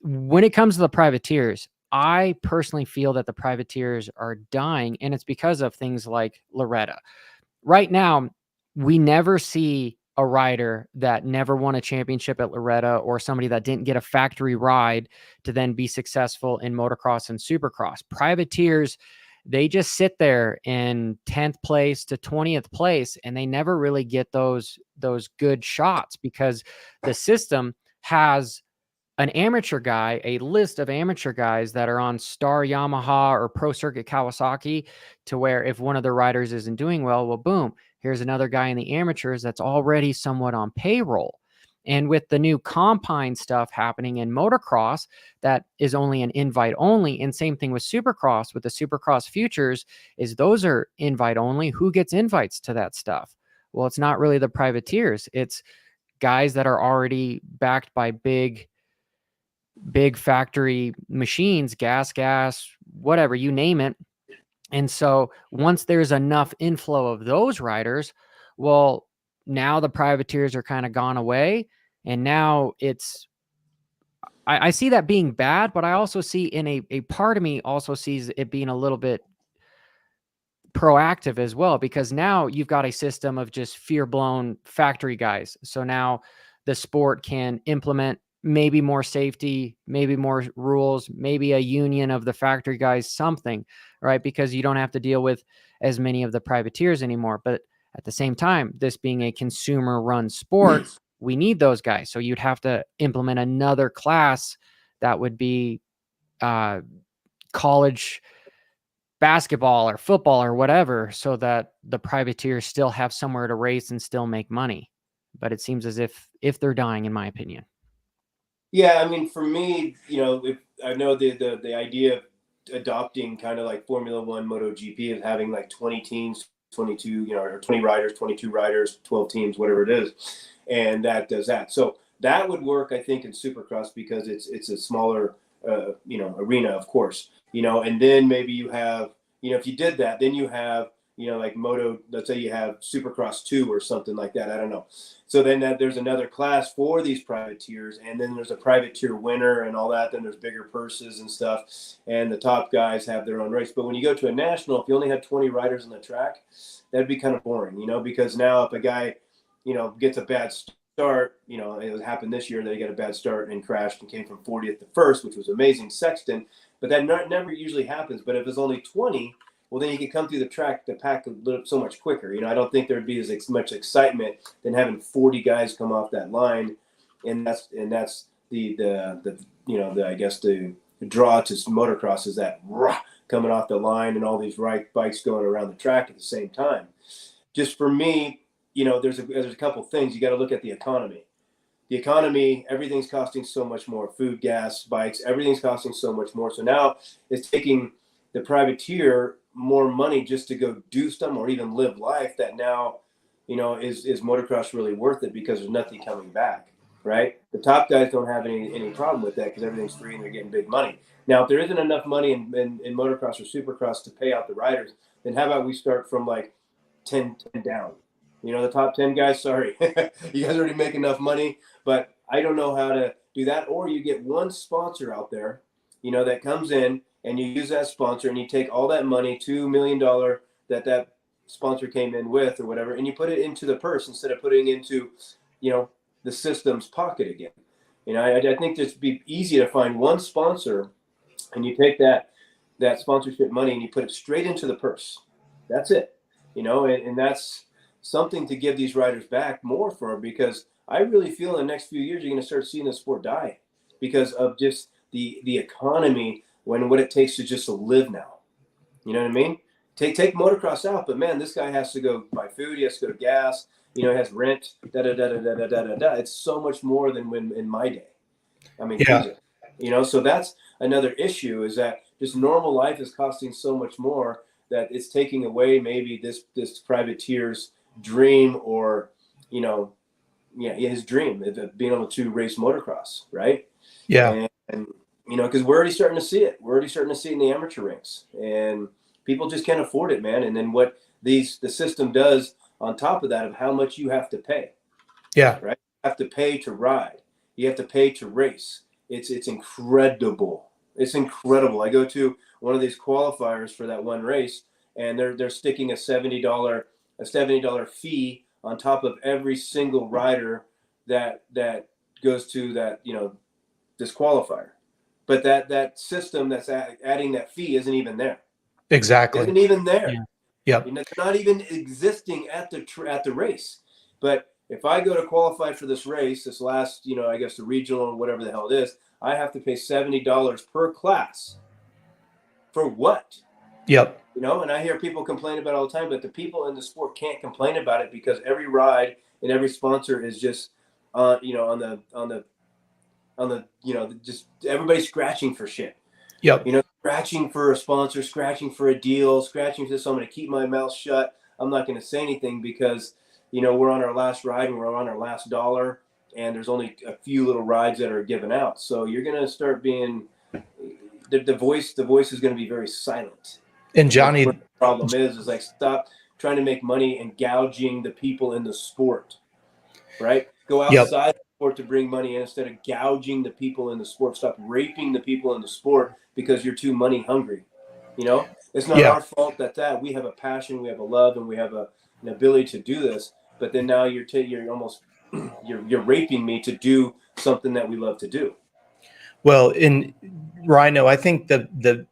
When it comes to the privateers, I personally feel that the privateers are dying, and it's because of things like Loretta. Right now, we never see a rider that never won a championship at Loretta, or somebody that didn't get a factory ride to then be successful in motocross and supercross. Privateers, they just sit there in 10th place to 20th place, and they never really get those good shots, because the system has an amateur guy, a list of amateur guys that are on Star Yamaha or Pro Circuit Kawasaki, to where if one of the riders isn't doing well, boom, here's another guy in the amateurs that's already somewhat on payroll. And with the new Compine stuff happening in motocross, that is only an invite only. And same thing with Supercross, with the Supercross Futures, is those are invite only. Who gets invites to that stuff? Well, it's not really the privateers. It's guys that are already backed by big factory machines, gas, whatever, you name it. And so once there's enough inflow of those riders, well, now the privateers are kind of gone away. And now I see that being bad, but I also see in a part of me also sees it being a little bit proactive as well, because now you've got a system of just fear-blown factory guys. So now the sport can implement maybe more safety, maybe more rules, maybe a union of the factory guys, something, right? Because you don't have to deal with as many of the privateers anymore. But at the same time, this being a consumer run sport, we need those guys. So you'd have to implement another class that would be college basketball or football or whatever, so that the privateers still have somewhere to race and still make money. But it seems as if they're dying, in my opinion. Yeah, I mean, for me, if I know the idea of adopting kind of like Formula One, MotoGP, of having like 20 teams, 22, or 20 riders, 22 riders, 12 teams, whatever it is, and that does that. So that would work, I think, in Supercross because it's a smaller, arena, of course, and then maybe you have, if you did that, then you have, like Moto, let's say you have Supercross 2 or something like that. I don't know. So then there's another class for these privateers, and then there's a privateer winner and all that. Then there's bigger purses and stuff, and the top guys have their own race. But when you go to a national, if you only have 20 riders on the track, that'd be kind of boring, because now if a guy, gets a bad start, it happened this year that he got a bad start and crashed and came from 40th to first, which was amazing, Sexton. But that never usually happens. But if it's only 20, well, then you can come through the track, the pack so much quicker. I don't think there'd be as much excitement than having 40 guys come off that line, and that's the I guess the draw to motocross is that coming off the line and all these bikes going around the track at the same time. Just for me, there's a couple things you got to look at. The economy, everything's costing so much more. Food, gas, bikes, everything's costing so much more. So now it's taking the privateer more money just to go do something or even live life that now, is motocross really worth it because there's nothing coming back, right? The top guys don't have any problem with that because everything's free and they're getting big money. Now, if there isn't enough money in motocross or supercross to pay out the riders, then how about we start from like 10 down? The top 10 guys, sorry, you guys already make enough money, but I don't know how to do that. Or you get one sponsor out there, that comes in, and you use that sponsor and you take all that money, $2 million that sponsor came in with or whatever, and you put it into the purse instead of putting into, the system's pocket again. I think it'd be easy to find one sponsor and you take that sponsorship money and you put it straight into the purse. That's it, and that's something to give these riders back more for, because I really feel in the next few years you're going to start seeing the sport die because of just the economy, what it takes to just live now. You know what I mean? Take motocross out, but man, this guy has to go buy food, he has to go to gas, he has rent, da da da da da da da da. It's so much more than when in my day. I mean, Yeah. Jesus. So that's another issue, is that just normal life is costing so much more that it's taking away maybe this privateer's dream, or his dream of being able to race motocross, right? Yeah. And because we're already starting to see it. We're already starting to see it in the amateur ranks, and people just can't afford it, man. And then what the system does on top of that, of how much you have to pay. Yeah. Right. You have to pay to ride. You have to pay to race. It's incredible. It's incredible. I go to one of these qualifiers for that one race, and they're sticking a $70 fee on top of every single rider that goes to that disqualifier. But that system that's adding that fee isn't even there. Exactly. Isn't even there. Yeah. Yep. It's not even existing at the race. But if I go to qualify for this race, this last, I guess the regional or whatever the hell it is, I have to pay $70 per class. For what? Yep. And I hear people complain about it all the time, but the people in the sport can't complain about it because every ride and every sponsor is just, on the just everybody scratching for shit. Yep. Scratching for a sponsor, scratching for a deal, scratching for this. So I'm going to keep my mouth shut. I'm not going to say anything because, we're on our last ride and we're on our last dollar, and there's only a few little rides that are given out. So you're going to start being the voice is going to be very silent. And Johnny, the problem is like, stop trying to make money and gouging the people in the sport, right? Go outside the sport to bring money in instead of gouging the people in the sport. Stop raping the people in the sport because you're too money hungry. It's not our fault that we have a passion, we have a love, and we have an ability to do this. But then now you're almost you're raping me to do something that we love to do. Well, in Rhino, I think the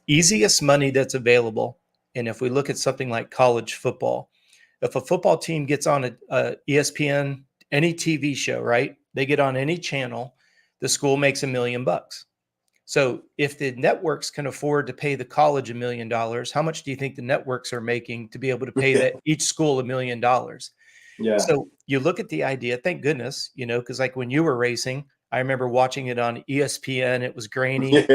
easiest money that's available, and if we look at something like college football, if a football team gets on a ESPN, any TV show, right? They get on any channel, the school makes $1 million. So if the networks can afford to pay the college $1 million, how much do you think the networks are making to be able to pay that each school $1 million? Yeah. So you look at the idea, thank goodness, because like when you were racing, I remember watching it on ESPN. It was grainy.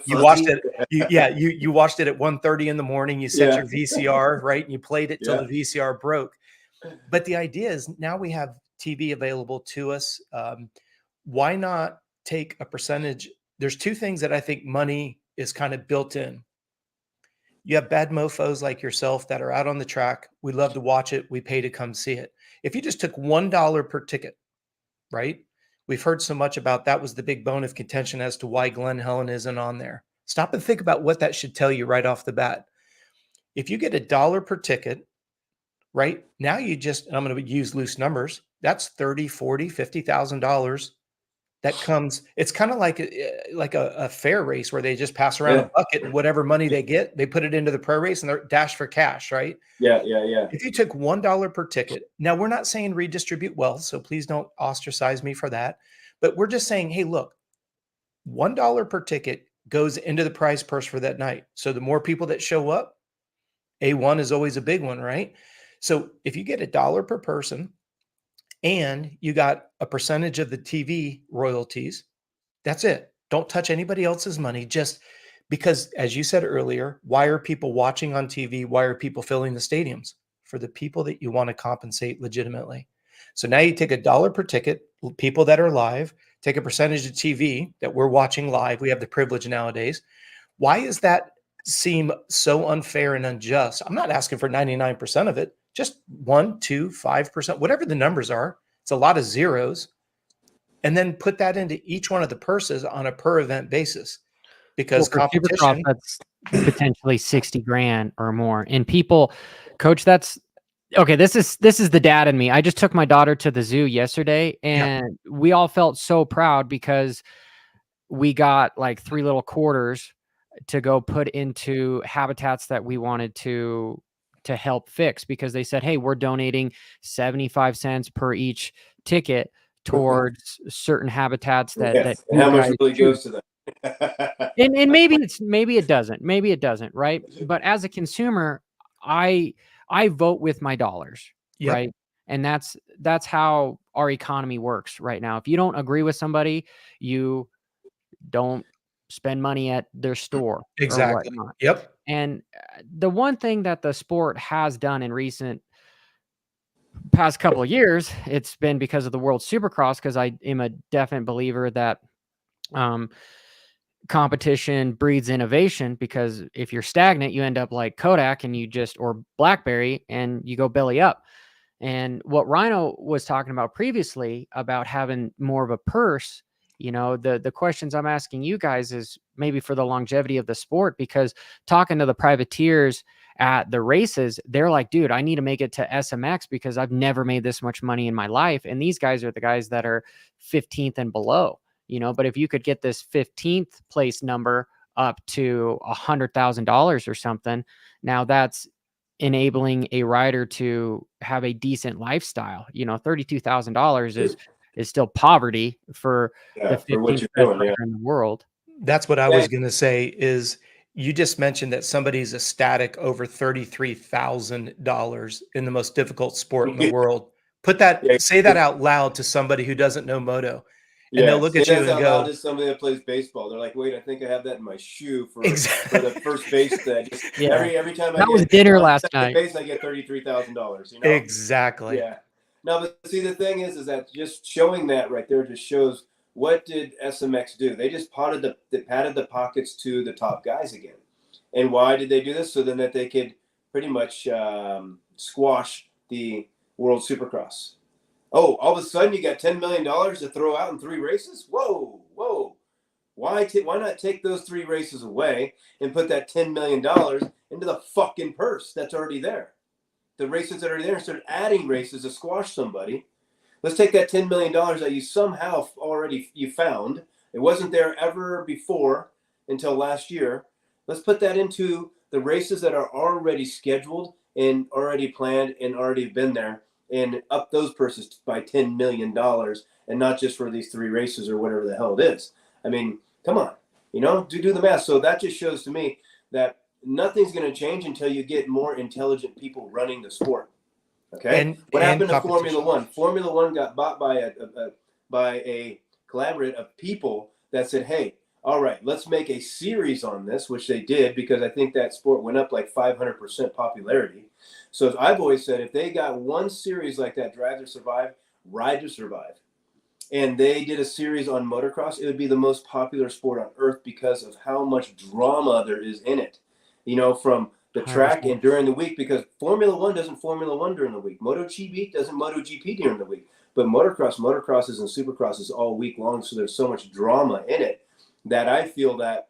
You watched it. You watched it at 1:30 in the morning. You set your VCR, right? And you played it till the VCR broke. But the idea is now we have TV available to us. Why not take a percentage? There's two things that I think money is kind of built in. You have bad mofos like yourself that are out on the track. We love to watch it. We pay to come see it. If you just took $1 per ticket, right? We've heard so much about that was the big bone of contention as to why Glenn Helen isn't on there. Stop and think about what that should tell you right off the bat. If you get $1 per ticket, right now, I'm going to use loose numbers. That's $30,000, $40,000, $50,000. That comes, it's kind of like a fair race where they just pass around a bucket and whatever money they get, they put it into the pro race and they're dash for cash, right? Yeah. If you took $1 per ticket, now we're not saying redistribute wealth, so please don't ostracize me for that. But we're just saying, hey, look, $1 per ticket goes into the prize purse for that night. So the more people that show up, A1 is always a big one, right? So if you get $1 per person, and you got a percentage of the TV royalties, that's it. Don't touch anybody else's money. Just because, as you said earlier, why are people watching on TV? Why are people filling the stadiums? For the people that you want to compensate legitimately. So now you take $1 per ticket, people that are live, take a percentage of TV that we're watching live. We have the privilege nowadays. Why does that seem so unfair and unjust? I'm not asking for 99% of it. Just 1%, 2%, 5%, whatever the numbers are. It's a lot of zeros. And then put that into each one of the purses on a per event basis. Because for Supercross, competition, that's potentially 60 grand or more. And people, coach, that's okay. This is the dad in me. I just took my daughter to the zoo yesterday and we all felt so proud because we got like 3 little quarters to go put into habitats that we wanted to help fix, because they said, hey, we're donating 75 cents per each ticket towards certain habitats that and how much really goes to them. and maybe it doesn't, right? But as a consumer, I vote with my dollars, right? And that's how our economy works right now. If you don't agree with somebody, you don't spend money at their store or whatnot. And the one thing that the sport has done in past couple of years, it's been because of the World Supercross, because I am a definite believer that competition breeds innovation, because if you're stagnant, you end up like Kodak and or BlackBerry and you go belly up. And what Rhino was talking about previously about having more of a purse, the questions I'm asking you guys is maybe for the longevity of the sport, because talking to the privateers at the races, they're like, dude, I need to make it to SMX because I've never made this much money in my life. And these guys are the guys that are 15th and below, but if you could get this 15th place number up to $100,000 or something, now that's enabling a rider to have a decent lifestyle. $32,000 is still poverty for the 15th best rider in the world. That's what I was going to say is you just mentioned that somebody's ecstatic over $33,000 in the most difficult sport in the world. Say that out loud to somebody who doesn't know moto. And they'll look at you and go, loud to somebody that plays baseball. They're like, wait, I think I have that in my shoe for the first base thing. Every time that was dinner last night. Base, I get $33,000. Exactly. Yeah. Now, but see, the thing is that just showing that right there just shows, what did SMX do? They just patted the pockets to the top guys again. And why did they do this? So then that they could pretty much squash the World Supercross. Oh, all of a sudden you got $10 million to throw out in 3 races? Whoa. Why not take those 3 races away and put that $10 million into the fucking purse that's already there? The races that are there, instead of adding races to squash somebody, let's take that $10 million that you somehow already found. It wasn't there ever before until last year. Let's put that into the races that are already scheduled and already planned and already been there. and up those purses by $10 million, and not just for these 3 races or whatever the hell it is. I mean, come on, do the math. So that just shows to me that nothing's going to change until you get more intelligent people running the sport. Okay. What happened to Formula One? Formula One got bought by a collaborative of people that said, hey, all right, let's make a series on this, which they did, because I think that sport went up like 500% popularity. So as I've always said, if they got one series like that, Drive to Survive, Ride to Survive, and they did a series on motocross, it would be the most popular sport on earth because of how much drama there is in it, from the track and during the week, because Formula One doesn't Formula One during the week. MotoGP doesn't MotoGP during the week. But motocrosses and supercrosses all week long, so there's so much drama in it that I feel that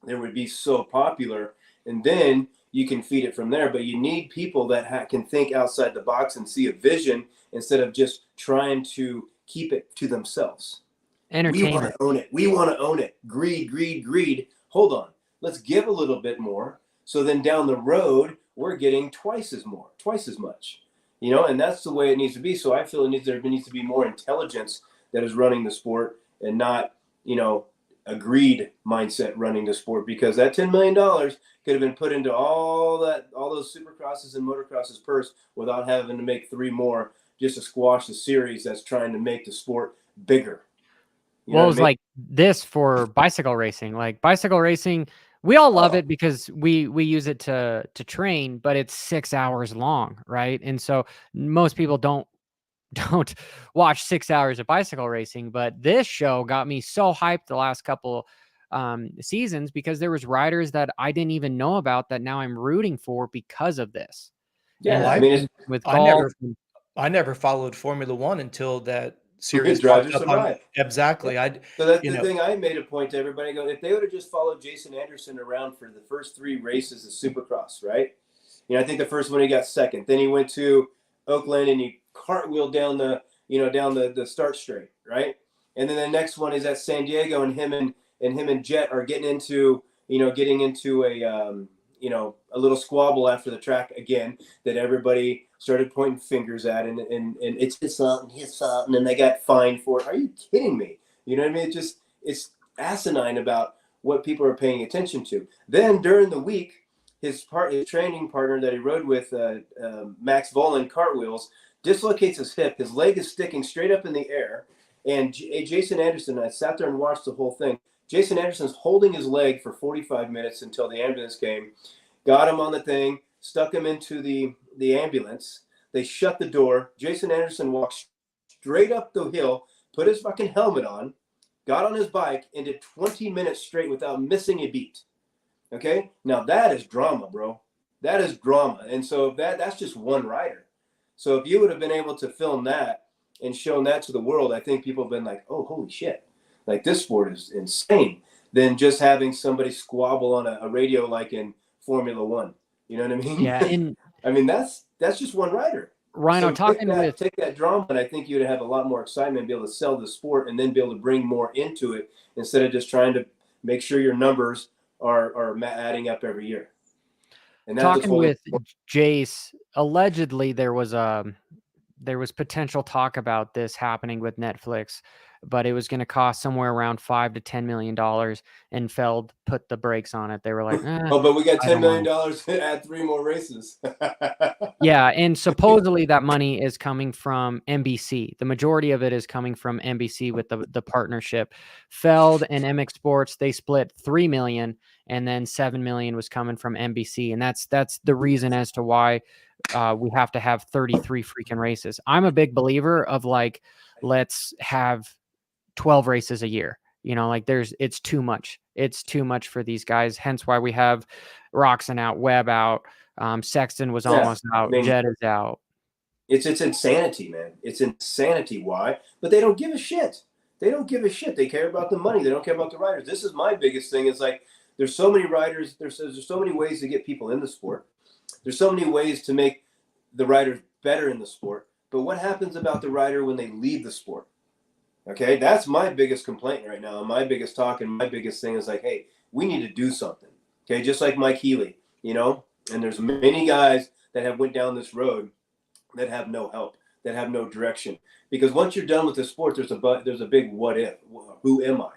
there would be so popular. And then you can feed it from there. But you need people that can think outside the box and see a vision instead of just trying to keep it to themselves. Entertainment. We want to own it. We want to own it. Greed, greed, greed. Hold on. Let's give a little bit more. So then down the road, we're getting twice as much. And that's the way it needs to be. So I feel there needs to be more intelligence that is running the sport, and not, a greed mindset running the sport, because that $10 million could have been put into all those supercrosses and motocrosses purse without having to make 3 more just to squash the series that's trying to make the sport bigger. It was like this for bicycle racing. Like bicycle racing, we all love it because we use it to train, but it's 6 hours long, right? And so most people don't watch 6 hours of bicycle racing. But this show got me so hyped the last couple seasons, because there was riders that I didn't even know about that now I'm rooting for because of this. Yeah, with golf, I never followed Formula One until that series Drive to popped up Survive. Exactly. Yeah. So that's the thing. I made a point to everybody. If they would have just followed Jason Anderson around for the first 3 races of Supercross, right? I think the first one he got second. Then he went to Oakland and he cartwheeled down the start straight, right? And then the next one is at San Diego, and him and Jet are getting into a little squabble after the track again, that everybody started pointing fingers at, and it's his fault and his fault, and then they got fined for it. Are you kidding me? You know what I mean? It's asinine about what people are paying attention to. Then during the week, his training partner that he rode with, Max Volan, cartwheels, dislocates his hip. His leg is sticking straight up in the air. And Jason Anderson, I sat there and watched the whole thing. Jason Anderson's holding his leg for 45 minutes until the ambulance came, got him on the thing, stuck him into the ambulance. They shut the door. Jason Anderson walked straight up the hill, put his fucking helmet on, got on his bike, and did 20 minutes straight without missing a beat. Okay? Now that is drama, bro. That is drama. And so that's just one rider. So if you would have been able to film that and shown that to the world, I think people have been like, oh, holy shit. Like, this sport is insane, than just having somebody squabble on a radio like in Formula One. You know what I mean? Yeah. And I mean, that's just one rider. Rhino, So take that drama, and I think you'd have a lot more excitement, be able to sell the sport, and then be able to bring more into it, instead of just trying to make sure your numbers are adding up every year. And talking with Jace, allegedly there was potential talk about this happening with Netflix, but it was going to cost somewhere around $5 to $10 million, and Feld put the brakes on it. They were like, but we got $10 million to add 3 more races. Yeah, and supposedly that money is coming from NBC. The majority of it is coming from NBC with the partnership. Feld and MX Sports, they split $3 million, and then $7 million was coming from NBC, and that's the reason as to why we have to have 33 freaking races. I'm a big believer of, like, let's have 12 races a year. It's too much. It's too much for these guys. Hence why we have Roxon out, Webb out. Sexton was almost out. Jed is out. It's insanity, man. It's insanity. Why? But they don't give a shit. They don't give a shit. They care about the money. They don't care about the riders. This is my biggest thing. It's like, there's so many riders. There's so many ways to get people in the sport. There's so many ways to make the riders better in the sport. But what happens about the rider when they leave the sport? Okay, that's my biggest complaint right now. My biggest talk and my biggest thing is like, hey, we need to do something. Okay, just like Mike Healy, and there's many guys that have went down this road that have no help. that have no direction. Because once you're done with the sport, there's a big what if. Who am I?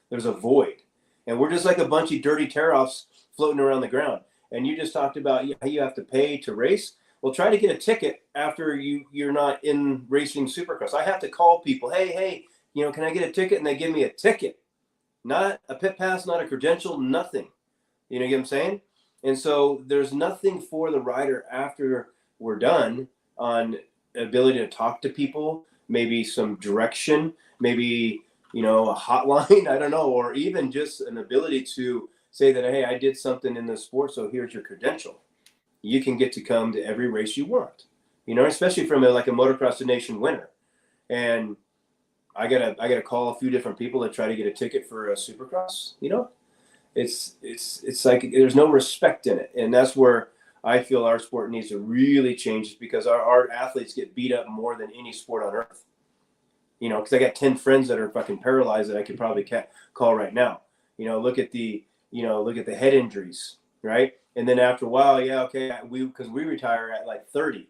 There's a void, and we're just like a bunch of dirty tear-offs floating around the ground. And you just talked about how you have to pay to race. Well, try to get a ticket after you're not in racing Supercross. I have to call people, hey, can I get a ticket? And they give me a ticket, not a pit pass, not a credential, nothing. You know what I'm saying? And so there's nothing for the rider after we're done on ability to talk to people, maybe some direction, maybe, a hotline, I don't know, or even just an ability to say that, hey, I did something in this sport, so here's your credential. You can get to come to every race you want, especially from like a Motocross the Nation winner. And I gotta call a few different people to try to get a ticket for a Supercross. It's like there's no respect in it, and that's where I feel our sport needs to really change, because our athletes get beat up more than any sport on earth. Because I got 10 friends that are fucking paralyzed that I could probably call right now. Look at the head injuries, right? And then after a while, because we retire at like 30,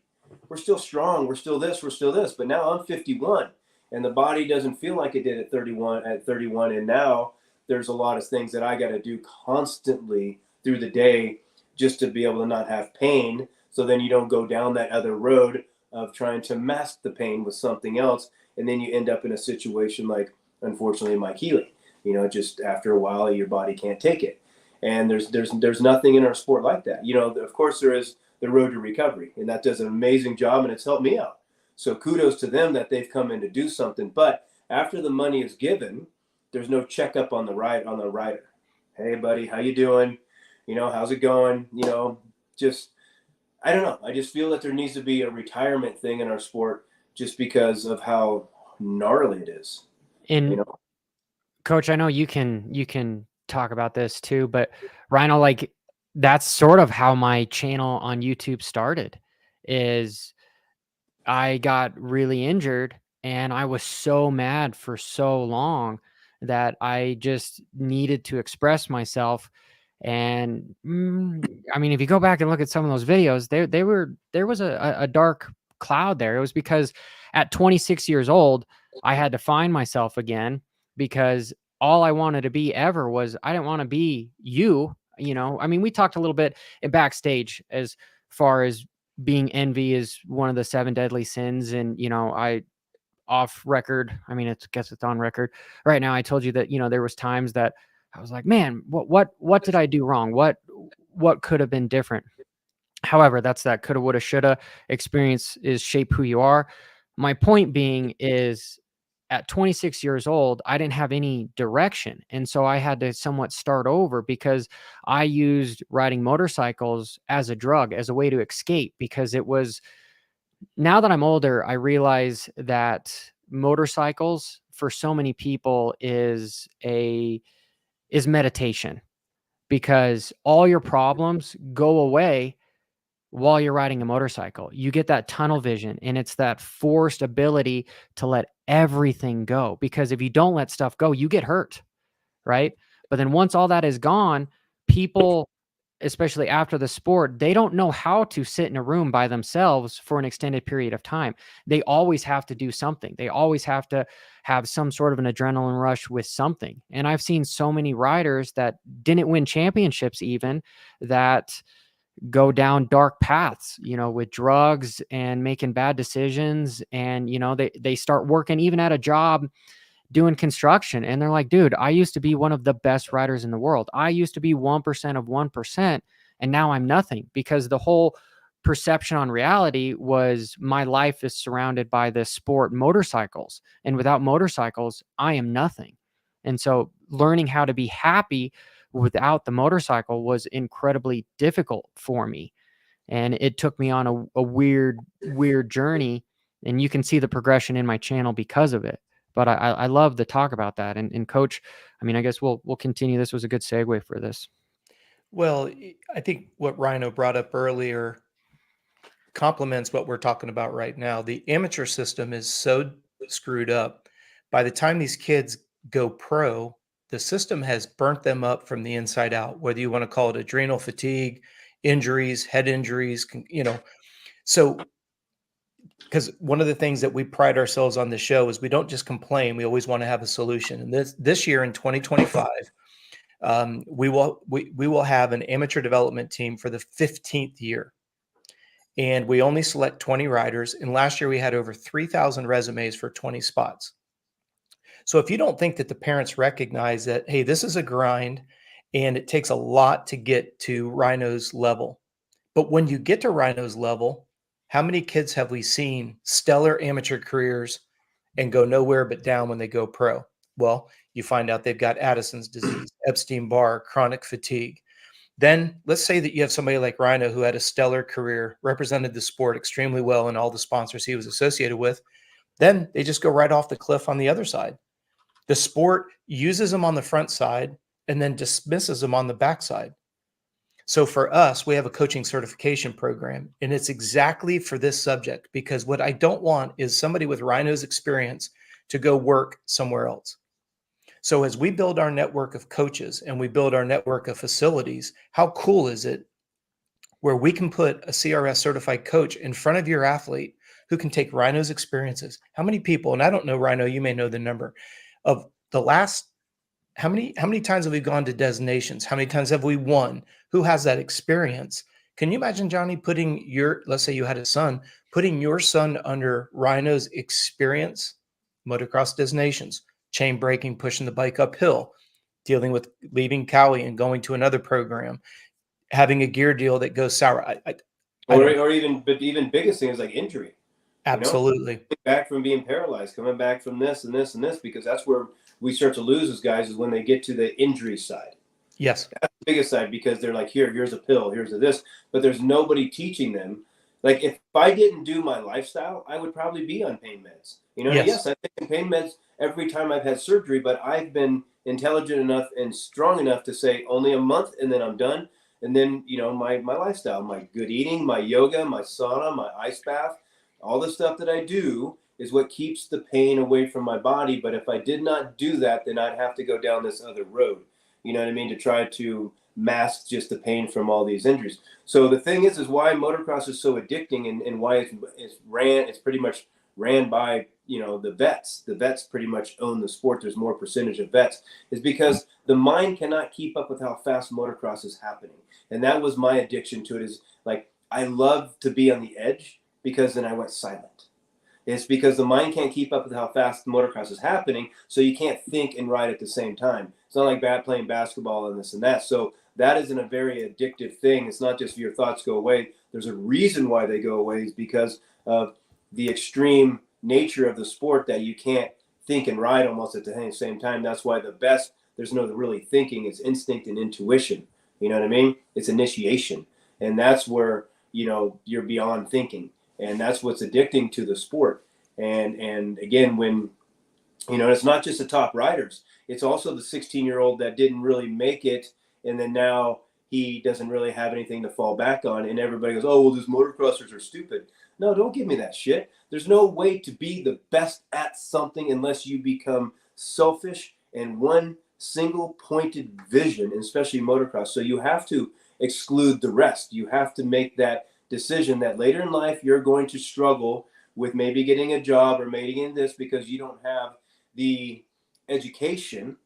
we're still strong, we're still this, but now I'm 51, and the body doesn't feel like it did at 31, and now there's a lot of things that I got to do constantly through the day just to be able to not have pain. So then you don't go down that other road of trying to mask the pain with something else. And then you end up in a situation like, unfortunately, Mike Healy, just after a while, your body can't take it. And there's nothing in our sport like that. Of course there is the road to recovery, and that does an amazing job, and it's helped me out. So kudos to them that they've come in to do something. But after the money is given, there's no checkup on the rider. Hey, buddy, how you doing? How's it going? I don't know. I just feel that there needs to be a retirement thing in our sport, just because of how gnarly it is. And Coach, I know you can talk about this too, but Rhino, like, that's sort of how my channel on YouTube started. Is I got really injured, and I was so mad for so long that I just needed to express myself. And I mean, if you go back and look at some of those videos, there was a dark cloud there. It was because at 26 years old, I had to find myself again, because all I wanted to be ever was, I didn't want to be you. I mean, we talked a little bit in backstage as far as being envy is one of the 7 deadly sins. And, I off record, I mean, guess it's on record right now. I told you that, there was times that I was like, man, what did I do wrong? What could have been different? However, that's that coulda, woulda, shoulda. Experience is shape who you are. My point being is, at 26 years old, I didn't have any direction. And so I had to somewhat start over, because I used riding motorcycles as a drug, as a way to escape, because it was, now that I'm older, I realize that motorcycles for so many people is meditation, because all your problems go away while you're riding a motorcycle. You get that tunnel vision, and it's that forced ability to let everything go, because if you don't let stuff go, you get hurt, right? But then once all that is gone, people, especially after the sport, they don't know how to sit in a room by themselves for an extended period of time. They always have to do something. They always have to have some sort of an adrenaline rush with something. And I've seen so many riders that didn't win championships, even, that go down dark paths, with drugs and making bad decisions. And, they start working even at a job doing construction. And they're like, dude, I used to be one of the best riders in the world. I used to be 1% of 1%. And now I'm nothing, because the whole perception on reality was my life is surrounded by the sport motorcycles. And without motorcycles, I am nothing. And so learning how to be happy without the motorcycle was incredibly difficult for me. And it took me on a weird journey. And you can see the progression in my channel because of it. But I love to talk about that. And Coach, I mean, I guess we'll continue. This was a good segue for this. Well, I think what Rhino brought up earlier complements what we're talking about right now. The amateur system is so screwed up. By the time these kids go pro, the system has burnt them up from the inside out, whether you want to call it adrenal fatigue, injuries, head injuries, So because one of the things that we pride ourselves on the show is we don't just complain. We always want to have a solution. And this year in 2025, we will have an amateur development team for the 15th year. And we only select 20 riders. And last year we had over 3,000 resumes for 20 spots. So if you don't think that the parents recognize that, hey, this is a grind and it takes a lot to get to Rhino's level. But when you get to Rhino's level, how many kids have we seen stellar amateur careers and go nowhere but down when they go pro? Well, you find out they've got Addison's disease, Epstein-Barr, chronic fatigue. Then let's say that you have somebody like Rhino who had a stellar career, represented the sport extremely well and all the sponsors he was associated with. Then they just go right off the cliff on the other side. The sport uses them on the front side and then dismisses them on the backside. So for us, we have a coaching certification program, and it's exactly for this subject, because what I don't want is somebody with Rhino's experience to go work somewhere else. So as we build our network of coaches and we build our network of facilities, how cool is it where we can put a CRS certified coach in front of your athlete who can take Rhino's experiences? How many people, and I don't know, Rhino, you may know the number of the last, how many times have we gone to designations? How many times have we won? Who has that experience? Can you imagine, Johnny, putting let's say you had a son, putting your son under Rhino's experience, motocross designations, chain braking, pushing the bike uphill, dealing with leaving Cowie and going to another program, having a gear deal that goes sour. Or even biggest thing is like injury. Absolutely. Coming back from being paralyzed, coming back from this and this and this, because that's where we start to lose those guys, is when they get to the injury side. Yes. That's the biggest side, because they're like, here's a pill, here's a this, but there's nobody teaching them. Like, if I didn't do my lifestyle, I would probably be on pain meds. Yes, I've taken pain meds every time I've had surgery, but I've been intelligent enough and strong enough to say only a month and then I'm done. And then, my lifestyle, my good eating, my yoga, my sauna, my ice bath, all the stuff that I do is what keeps the pain away from my body. But if I did not do that, then I'd have to go down this other road, you know what I mean, to try to mask just the pain from all these injuries. So the thing is why motocross is so addicting, and why it's pretty much ran by, the vets. The vets pretty much own the sport. There's more percentage of vets, is because the mind cannot keep up with how fast motocross is happening. And that was my addiction to it, is like, I love to be on the edge, because then I went silent. It's because the mind can't keep up with how fast motocross is happening, so you can't think and ride at the same time. It's not like playing basketball and this and that. So that isn't a very addictive thing. It's not just your thoughts go away. There's a reason why they go away, is because of the extreme nature of the sport, that you can't think and ride almost at the same time. That's why there's no really thinking. It's instinct and intuition. You know what I mean? It's initiation. And that's where, you're beyond thinking. And that's what's addicting to the sport. And again, when, it's not just the top riders, it's also the 16-year-old that didn't really make it. And then now he doesn't really have anything to fall back on. And everybody goes, oh, well, these motocrossers are stupid. No, don't give me that shit. There's no way to be the best at something unless you become selfish and one single pointed vision, especially motocross. So you have to exclude the rest. You have to make that decision that later in life you're going to struggle with maybe getting a job or maybe getting this, because you don't have the education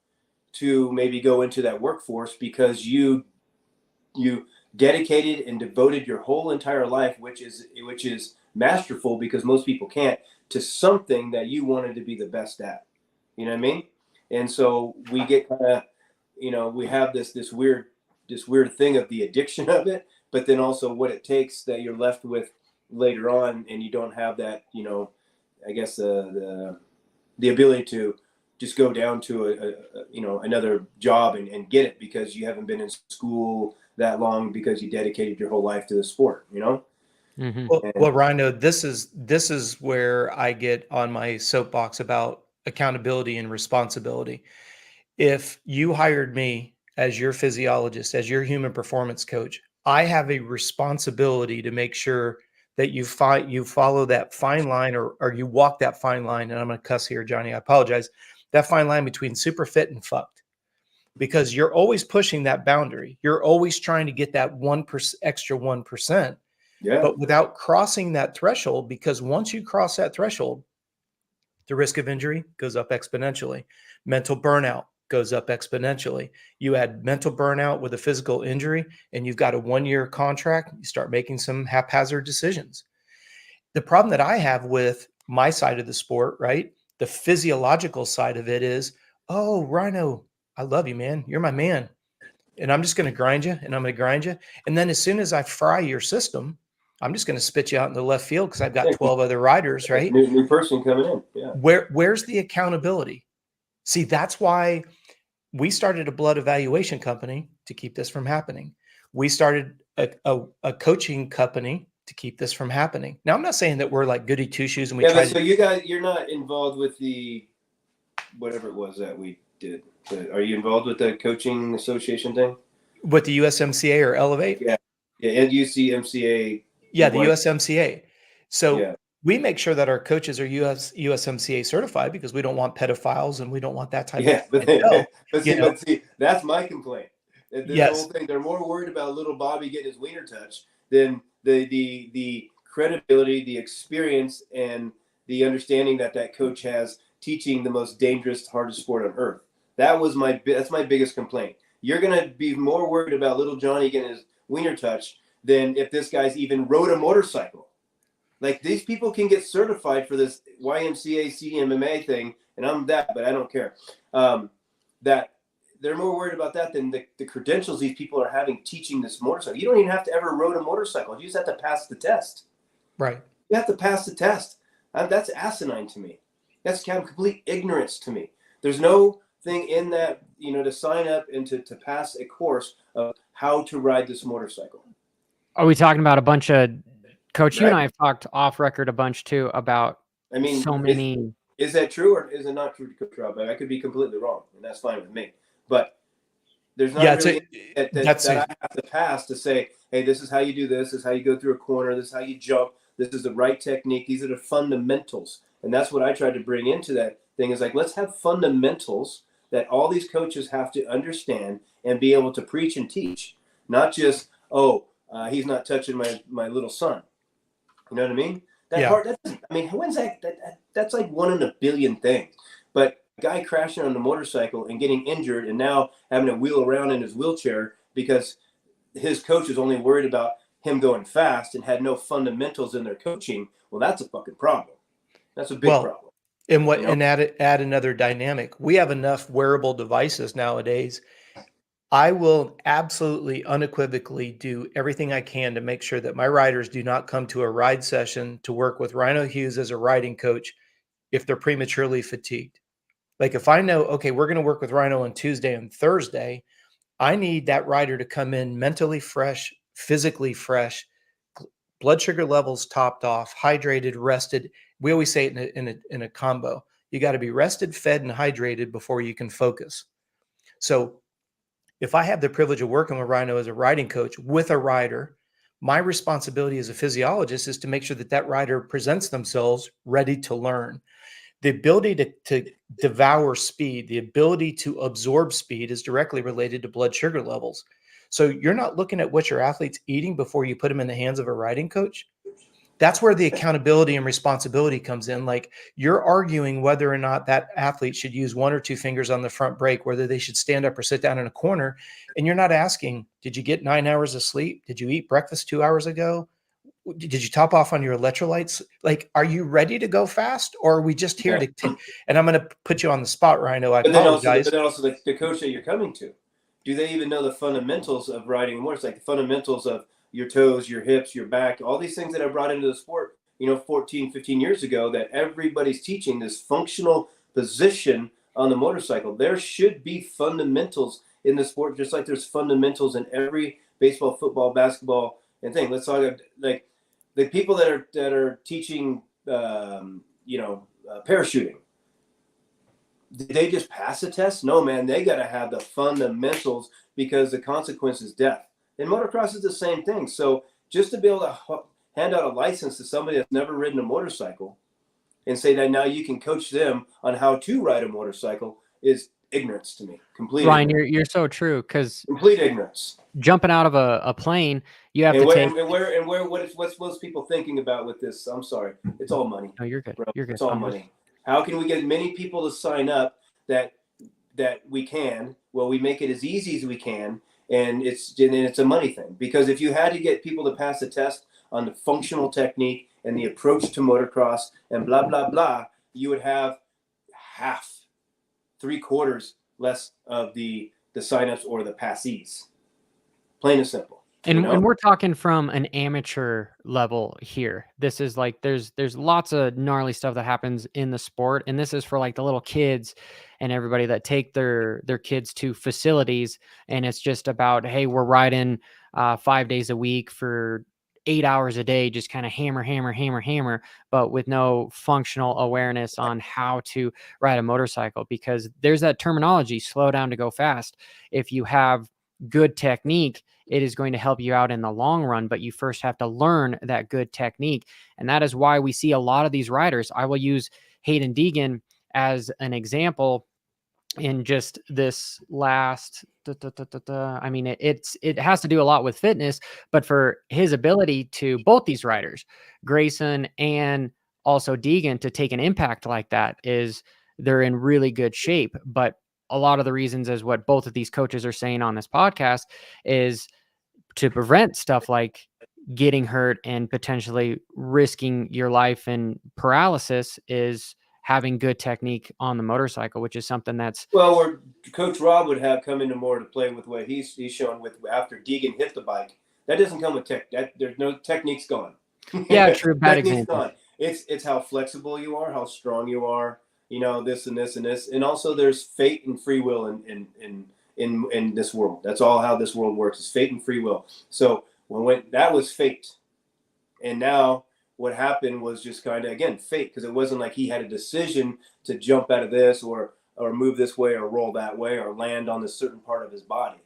to maybe go into that workforce, because you dedicated and devoted your whole entire life, which is masterful, because most people can't, to something that you wanted to be the best at. You know what I mean? And so we get kind of, we have this weird thing of the addiction of it, but then also what it takes that you're left with later on, and you don't have that, I guess the ability to just go down to another job and get it, because you haven't been in school that long, because you dedicated your whole life to the sport, Mm-hmm. Well, Rhino, this is where I get on my soapbox about accountability and responsibility. If you hired me as your physiologist, as your human performance coach, I have a responsibility to make sure that you follow that fine line, or you walk that fine line. And I'm going to cuss here, Johnny, I apologize. That fine line between super fit and fucked, because you're always pushing that boundary. You're always trying to get that extra 1%. Yeah. but without crossing that threshold, because once you cross that threshold, the risk of injury goes up exponentially. Mental burnout goes up exponentially. You add mental burnout with a physical injury, and you've got a 1-year contract, you start making some haphazard decisions. The problem that I have with my side of the sport, right? The physiological side of it is, oh, Rhino, I love you, man. You're my man. And I'm just going to grind you and I'm going to grind you. And then as soon as I fry your system, I'm just going to spit you out in the left field because I've got 12 other riders, right? New person coming in. Yeah. Where's the accountability? See, that's why we started a blood evaluation company to keep this from happening. We started a coaching company to keep this from happening. Now, I'm not saying that we're like goody two shoes and we try so you're not involved with the whatever it was that we did. Are you involved with the coaching association thing? with the USMCA or Elevate? Yeah, and UCMCA. Yeah, the USMCA. So yeah. we make sure that our coaches are USMCA certified because we don't want pedophiles and we don't want that type of but see, that's my complaint. The whole thing, they're more worried about little Bobby getting his wiener touch than the credibility, the experience, and the understanding that coach has teaching the most dangerous, hardest sport on earth. That's my biggest complaint. You're gonna be more worried about little Johnny getting his wiener touch than if this guy's even rode a motorcycle. Like, these people can get certified for this YMCA CMMA thing, and I'm that, but I don't care. That they're more worried about that than the credentials these people are having teaching this motorcycle. You don't even have to ever rode a motorcycle. You just have to pass the test. Right. You have to pass the test. That's asinine to me. That's kind of complete ignorance to me. There's no thing in that, to sign up and to pass a course of how to ride this motorcycle. Are we talking about a bunch of Coach? You and I have talked off record a bunch too about. I mean, so many. Is that true or is it not true to Coach Robb? I could be completely wrong, and that's fine with me. But there's not really that I have to pass to say, hey, this is how you do this. This is how you go through a corner. This is how you jump. This is the right technique. These are the fundamentals. And that's what I tried to bring into that thing is like, let's have fundamentals that all these coaches have to understand and be able to preach and teach. Not just, he's not touching my little son. You know what I mean? When's that's like 1 in a billion things. But a guy crashing on the motorcycle and getting injured and now having to wheel around in his wheelchair because his coach is only worried about him going fast and had no fundamentals in their coaching. Well, that's a fucking problem. That's a big problem. And add another dynamic. We have enough wearable devices nowadays. I will absolutely unequivocally do everything I can to make sure that my riders do not come to a ride session to work with Rhino Hughes as a riding coach if they're prematurely fatigued. Like, if I know, okay, we're going to work with Rhino on Tuesday and Thursday, I need that rider to come in mentally fresh, physically fresh, blood sugar levels topped off, hydrated, rested. We always say it in a combo. You got to be rested, fed, and hydrated before you can focus. So if I have the privilege of working with Rhino as a riding coach with a rider, my responsibility as a physiologist is to make sure that rider presents themselves ready to learn. The ability to devour speed, the ability to absorb speed is directly related to blood sugar levels. So you're not looking at what your athlete's eating before you put them in the hands of a riding coach. That's where the accountability and responsibility comes in. Like, you're arguing whether or not that athlete should use 1 or 2 fingers on the front brake, whether they should stand up or sit down in a corner. And you're not asking, did you get 9 hours of sleep? Did you eat breakfast 2 hours ago? Did you top off on your electrolytes? Like, are you ready to go fast, or are we just here to and I'm going to put you on the spot, Rhino. I apologize. But then also the coach that you're coming to, do they even know the fundamentals of riding a motorcycle? Like the fundamentals of your toes, your hips, your back, all these things that I brought into the sport, 14, 15 years ago, that everybody's teaching this functional position on the motorcycle. There should be fundamentals in the sport, just like there's fundamentals in every baseball, football, basketball, and thing. Let's talk about, like, the people that are teaching, parachuting. Did they just pass a test? No, man, they got to have the fundamentals because the consequence is death. And motocross is the same thing. So just to be able to hand out a license to somebody that's never ridden a motorcycle and say that now you can coach them on how to ride a motorcycle is ignorance to me. Complete Ryan, ignorance. you're so true, because Complete ignorance. jumping out of a plane, you have And to where, take. and where, what's most people thinking about with this? I'm sorry, it's all money. No, you're good. Bro. You're good. It's all money. How can we get many people to sign up that we can? Well, we make it as easy as we can, and it's a money thing. Because if you had to get people to pass a test on the functional technique and the approach to motocross and blah blah blah, you would have half, 3/4 less of the signups or the passees. Plain and simple. And we're talking from an amateur level here. This is like there's lots of gnarly stuff that happens in the sport, and this is for like the little kids and everybody that take their kids to facilities, and it's just about, hey, we're riding 5 days a week for 8 hours a day, just kind of hammer, but with no functional awareness on how to ride a motorcycle, because there's that terminology, slow down to go fast. If you have good technique, it is going to help you out in the long run, but you first have to learn that good technique. And that is why we see a lot of these riders. I will use Hayden Deegan as an example in just this last, I mean, it has to do a lot with fitness, but for his ability to, both these riders, Grayson and also Degan, to take an impact like that, is they're in really good shape. But a lot of the reasons, is what both of these coaches are saying on this podcast, is to prevent stuff like getting hurt and potentially risking your life and paralysis, is having good technique on the motorcycle, which is something that's, well, where Coach Robb would have come into more to play with what he's shown with after Deegan hit the bike. That doesn't come with tech. There's no technique's gone. yeah, true, bad Technique's example. gone. It's how flexible you are, how strong you are. You know, this and this and this, and also there's fate and free will in this world. That's all how this world works, is fate and free will. So when that was fate, and now what happened was just kind of, again, fate, because it wasn't like he had a decision to jump out of this or move this way or roll that way or land on this certain part of his body.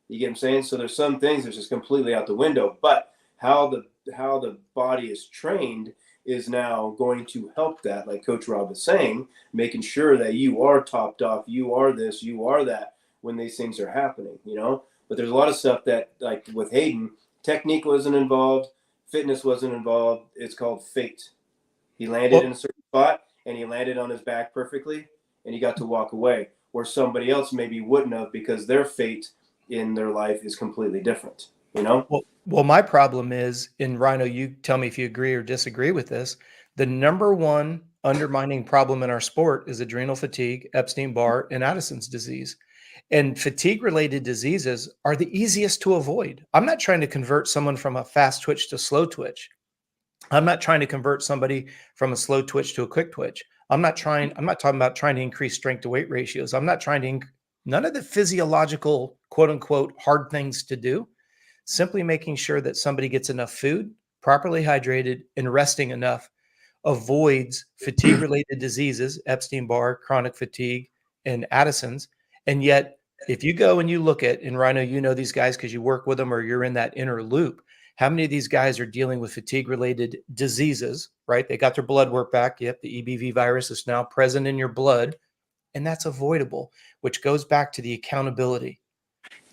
You get what I'm saying? So there's some things that's just completely out the window, but how the body is trained is now going to help that, like Coach Robb is saying, making sure that you are topped off, you are this, you are that, when these things are happening, you know. But there's a lot of stuff that, like with Hayden, technique wasn't involved, fitness wasn't involved. It's called fate. He landed in a certain spot and he landed on his back perfectly, and he got to walk away, where somebody else maybe wouldn't have, because their fate in their life is completely different, you know. Well, my problem is, in Rhino, you tell me if you agree or disagree with this, the number one undermining problem in our sport is adrenal fatigue, Epstein-Barr, and Addison's disease. And fatigue-related diseases are the easiest to avoid. I'm not trying to convert someone from a fast twitch to slow twitch. I'm not trying to convert somebody from a slow twitch to a quick twitch. I'm not talking about trying to increase strength to weight ratios. I'm not trying to, none of the physiological, quote unquote, hard things to do. Simply making sure that somebody gets enough food, properly hydrated, and resting enough avoids fatigue-related diseases, Epstein-Barr, chronic fatigue, and Addison's. And yet, if you go and you look at, and Rhino, you know these guys because you work with them or you're in that inner loop, how many of these guys are dealing with fatigue-related diseases, right? They got their blood work back. Yep, the EBV virus is now present in your blood, and that's avoidable, which goes back to the accountability.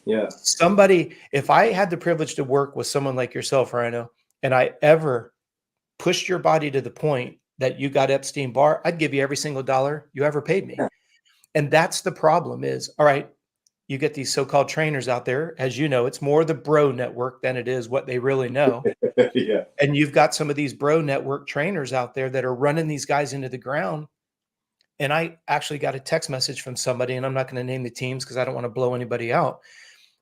Yeah. Somebody, if I had the privilege to work with someone like yourself, Rhino, and I ever pushed your body to the point that you got Epstein-Barr, I'd give you every single dollar you ever paid me. Yeah. And that's the problem is, all right, you get these so-called trainers out there, as you know, it's more the bro network than it is what they really know. Yeah. And you've got some of these bro network trainers out there that are running these guys into the ground. And I actually got a text message from somebody, and I'm not going to name the teams because I don't want to blow anybody out.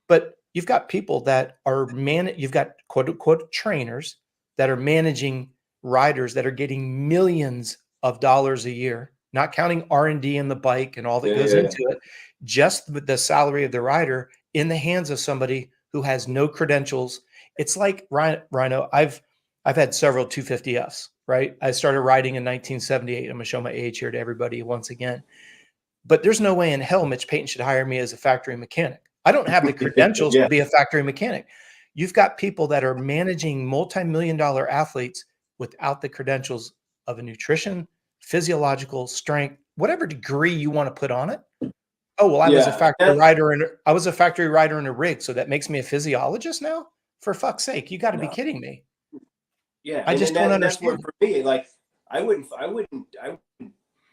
But you've got people that are you've got quote unquote trainers that are managing riders that are getting millions of dollars a year, not counting R&D in the bike and all that goes into it, just the salary of the rider in the hands of somebody who has no credentials. It's like Rhino. I've had several 250Fs, right? I started riding in 1978. I'm going to show my age here to everybody once again. But there's no way in hell Mitch Payton should hire me as a factory mechanic. I don't have the credentials to be a factory mechanic. You've got people that are managing multi-million-dollar athletes without the credentials of a nutrition, physiological strength, whatever degree you want to put on it. Oh, well, I was a Yeah. factory rider and I was a factory rider in a rig, so that makes me a physiologist now? For fuck's sake, you gotta be No. kidding me. Yeah. I just don't And that's what understand. for me, like I wouldn't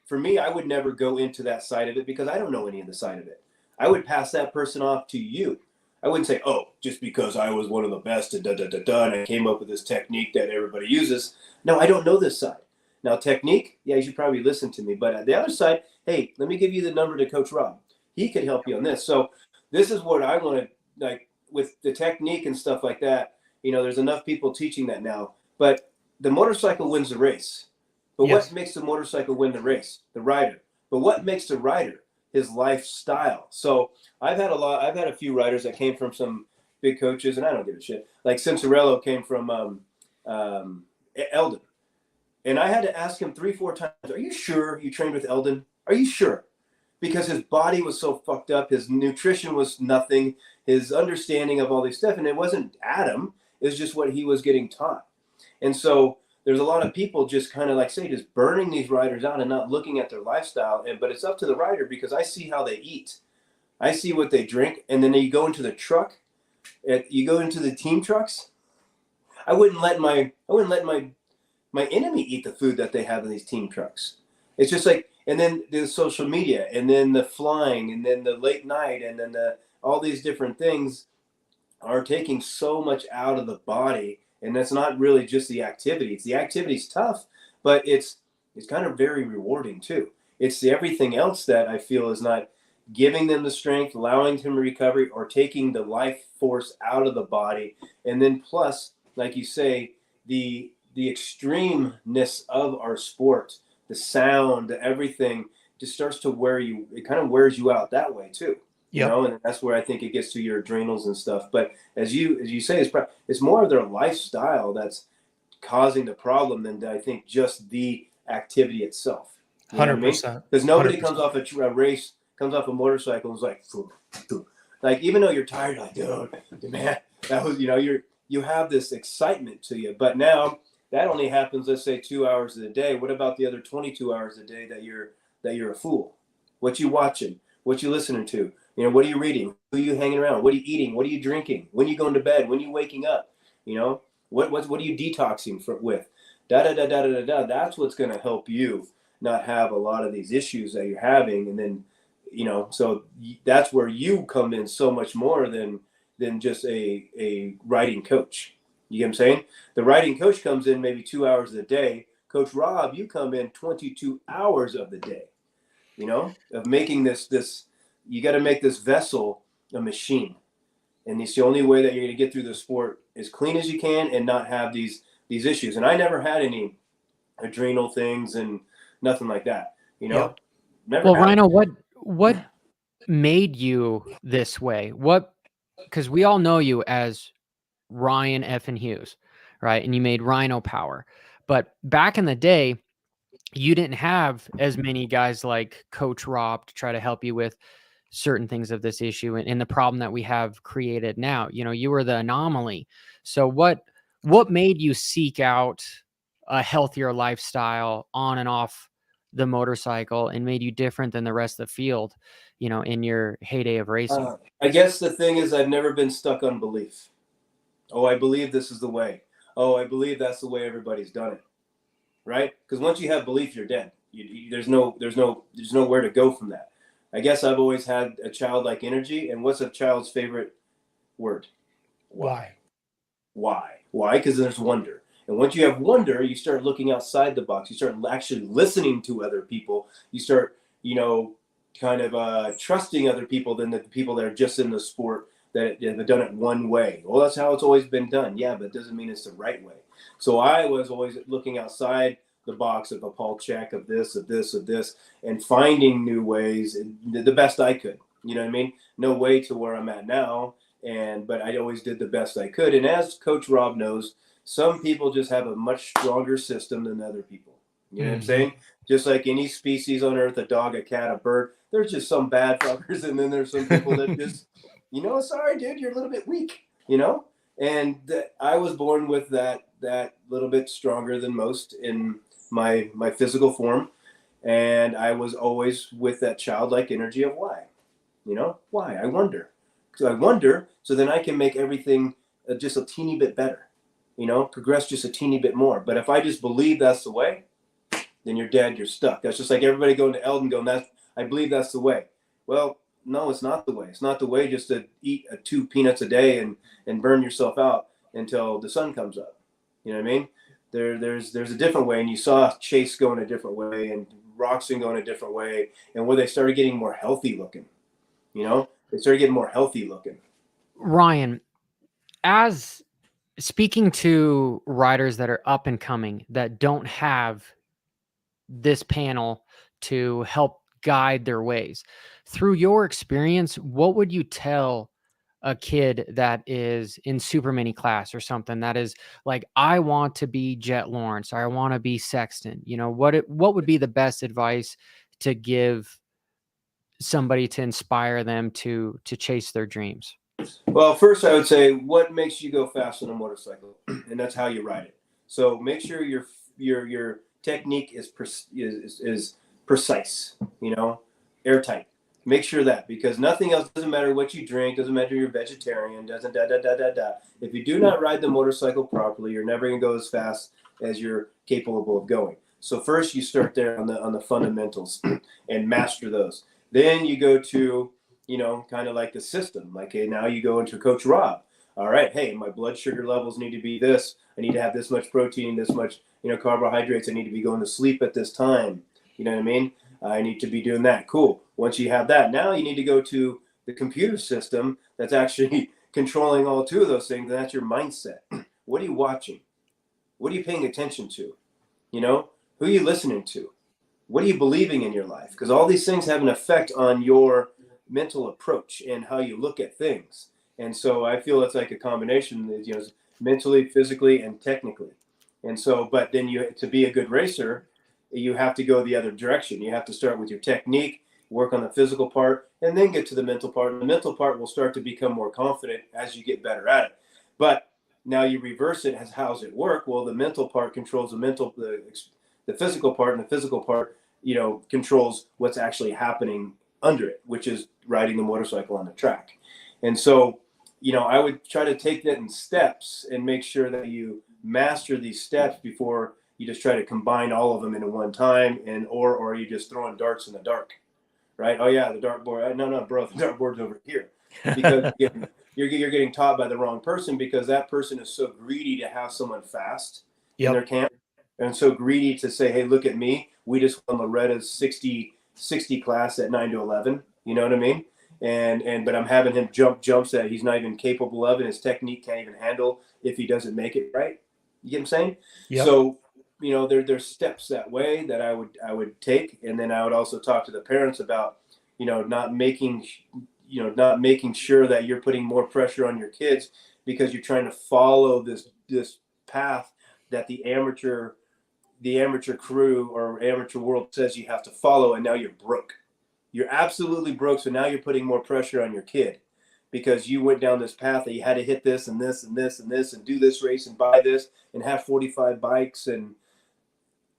for me, I would never go into that side of it because I don't know any of the side of it. I would pass that person off to you. I wouldn't say, oh, just because I was one of the best and and I came up with this technique that everybody uses. No, I don't know this side. Now, technique, yeah, you should probably listen to me. But at the other side, hey, let me give you the number to Coach Robb. He could help you on this. So this is what I want to, like, with the technique and stuff like that. There's enough people teaching that now. But the motorcycle wins the race. But Yes. what makes the motorcycle win the race? The rider. But what makes the rider? His lifestyle. So I've had a few riders that came from some big coaches, and I don't give a shit. Like Cincerello came from Eldon. And I had to ask him 3-4 times, are you sure you trained with Eldon? Are you sure? Because his body was so fucked up. His nutrition was nothing. His understanding of all these stuff. And it wasn't Adam. It was just what he was getting taught. And so there's a lot of people just kind of like say, just burning these riders out and not looking at their lifestyle. But it's up to the rider because I see how they eat. I see what they drink. And then you go into the truck. You go into the team trucks. I wouldn't let my enemy eat the food that they have in these team trucks. It's just like, and then the social media, and then the flying, and then the late night, and then all these different things are taking so much out of the body. And that's not really just the activity. The activity's tough, but it's kind of very rewarding too. It's everything else that I feel is not giving them the strength, allowing them to recover, or taking the life force out of the body. And then plus, like you say, the extremeness of our sport, the sound, everything just starts to wear you. It kind of wears you out that way too. Yep. And that's where I think it gets to your adrenals and stuff. But as you say, it's more of their lifestyle that's causing the problem than I think just the activity itself. You know what I mean? 100%. Because nobody 100%. comes off a race, comes off a motorcycle and is like, even though you're tired, like, dude, man, that was, you have this excitement to you. But now that only happens, let's say 2 hours a day. What about the other 22 hours a day that you're a fool? What you watching? What you listening to? What are you reading? Who are you hanging around? What are you eating? What are you drinking? When are you going to bed? When are you waking up? What are you detoxing with? That's what's going to help you not have a lot of these issues that you're having. And then, so that's where you come in so much more than just a riding coach. You get what I'm saying? The riding coach comes in maybe 2 hours a day. Coach Robb, you come in 22 hours of the day, of making this, you got to make this vessel a machine. And it's the only way that you're going to get through the sport as clean as you can and not have these issues. And I never had any adrenal things and nothing like that, Yep. Never Well, had Rhino, what made you this way? Because we all know you as Ryan effing Hughes, right? And you made Rhino Power. But back in the day, you didn't have as many guys like Coach Robb to try to help you with certain things of this issue and the problem that we have created now. You were the anomaly. So what made you seek out a healthier lifestyle on and off the motorcycle and made you different than the rest of the field, in your heyday of racing? I guess the thing is I've never been stuck on belief. Oh, I believe this is the way. Oh, I believe that's the way everybody's done it. Right? Because once you have belief, you're dead. There's nowhere to go from that. I guess I've always had a childlike energy. And what's a child's favorite word? Why? Why? Why? Because there's wonder. And once you have wonder, you start looking outside the box. You start actually listening to other people. You start, kind of trusting other people than the people that are just in the sport that have done it one way. Well, that's how it's always been done. Yeah, but it doesn't mean it's the right way. So I was always looking outside the box of a Paul Check, of this, and finding new ways, and the best I could. You know what I mean? No way to where I'm at now, but I always did the best I could. And as Coach Robb knows, some people just have a much stronger system than other people. You know what I'm saying? Just like any species on Earth, a dog, a cat, a bird, there's just some bad fuckers, and then there's some people that just, sorry, dude, you're a little bit weak, And I was born with that little bit stronger than most in my physical form. And I was always with that childlike energy of why. You know, why? I wonder. So I wonder, so then I can make everything just a teeny bit better, you know, progress just a teeny bit more. But if I just believe that's the way, then you're dead, you're stuck. That's just like everybody going to Eldon going, I believe that's the way. Well, no, it's not the way. It's not the way just to eat 2 peanuts a day and burn yourself out until the sun comes up. You know what I mean? There's a different way, and you saw Chase going a different way and Roxon going a different way, and where they started getting more healthy looking. You know, they started getting more healthy looking. Ryan, as speaking to riders that are up and coming that don't have this panel to help guide their ways, through your experience, what would you tell a kid that is in super mini class or something that is like, I want to be Jet Lawrence, or I want to be Sexton? You know, what would be the best advice to give somebody to inspire them to chase their dreams? Well, first I would say, what makes you go fast on a motorcycle, and that's how you ride it. So make sure your technique is precise. You know, airtight. Make sure that, because nothing else, doesn't matter what you drink, doesn't matter you're vegetarian, doesn't da da da da da. If you do not ride the motorcycle properly, you're never gonna go as fast as you're capable of going. So first you start there on the fundamentals and master those. Then you go to, you know, kind of like the system. Like, hey, now you go into Coach Robb. All right, hey, my blood sugar levels need to be this. I need to have this much protein, this much, you know, carbohydrates. I need to be going to sleep at this time. You know what I mean? I need to be doing that. Cool. Once you have that, now you need to go to the computer system that's actually controlling all 2 of those things, and that's your mindset. What are you watching? What are you paying attention to? You know, who are you listening to? What are you believing in your life? Because all these things have an effect on your mental approach and how you look at things. And so I feel it's like a combination, you know, mentally, physically, and technically. And so, but then to be a good racer, you have to go the other direction. You have to start with your technique, work on the physical part, and then get to the mental part. And the mental part will start to become more confident as you get better at it. But now you reverse it. How's it work? Well, the mental part controls the physical part, and the physical part, you know, controls what's actually happening under it, which is riding the motorcycle on the track. And so, you know, I would try to take that in steps and make sure that you master these steps before you just try to combine all of them into one time, and or you just throwing darts in the dark, right? Oh yeah, the dartboard. No, bro, the dartboard's over here, because you're getting taught by the wrong person, because that person is so greedy to have someone fast in their camp, and so greedy to say, hey, look at me. We just won Loretta's 60 class at 9 to 11. You know what I mean? But I'm having him jumps that he's not even capable of, and his technique can't even handle if he doesn't make it right. You get what I'm saying? Yep. So, you know, there's steps that way that I would take, and then I would also talk to the parents about, you know, not making sure that you're putting more pressure on your kids because you're trying to follow this path that the amateur crew or amateur world says you have to follow, and now you're broke. You're absolutely broke. So now you're putting more pressure on your kid because you went down this path that you had to hit this and this and this and this and do this race and buy this and have 45 bikes and,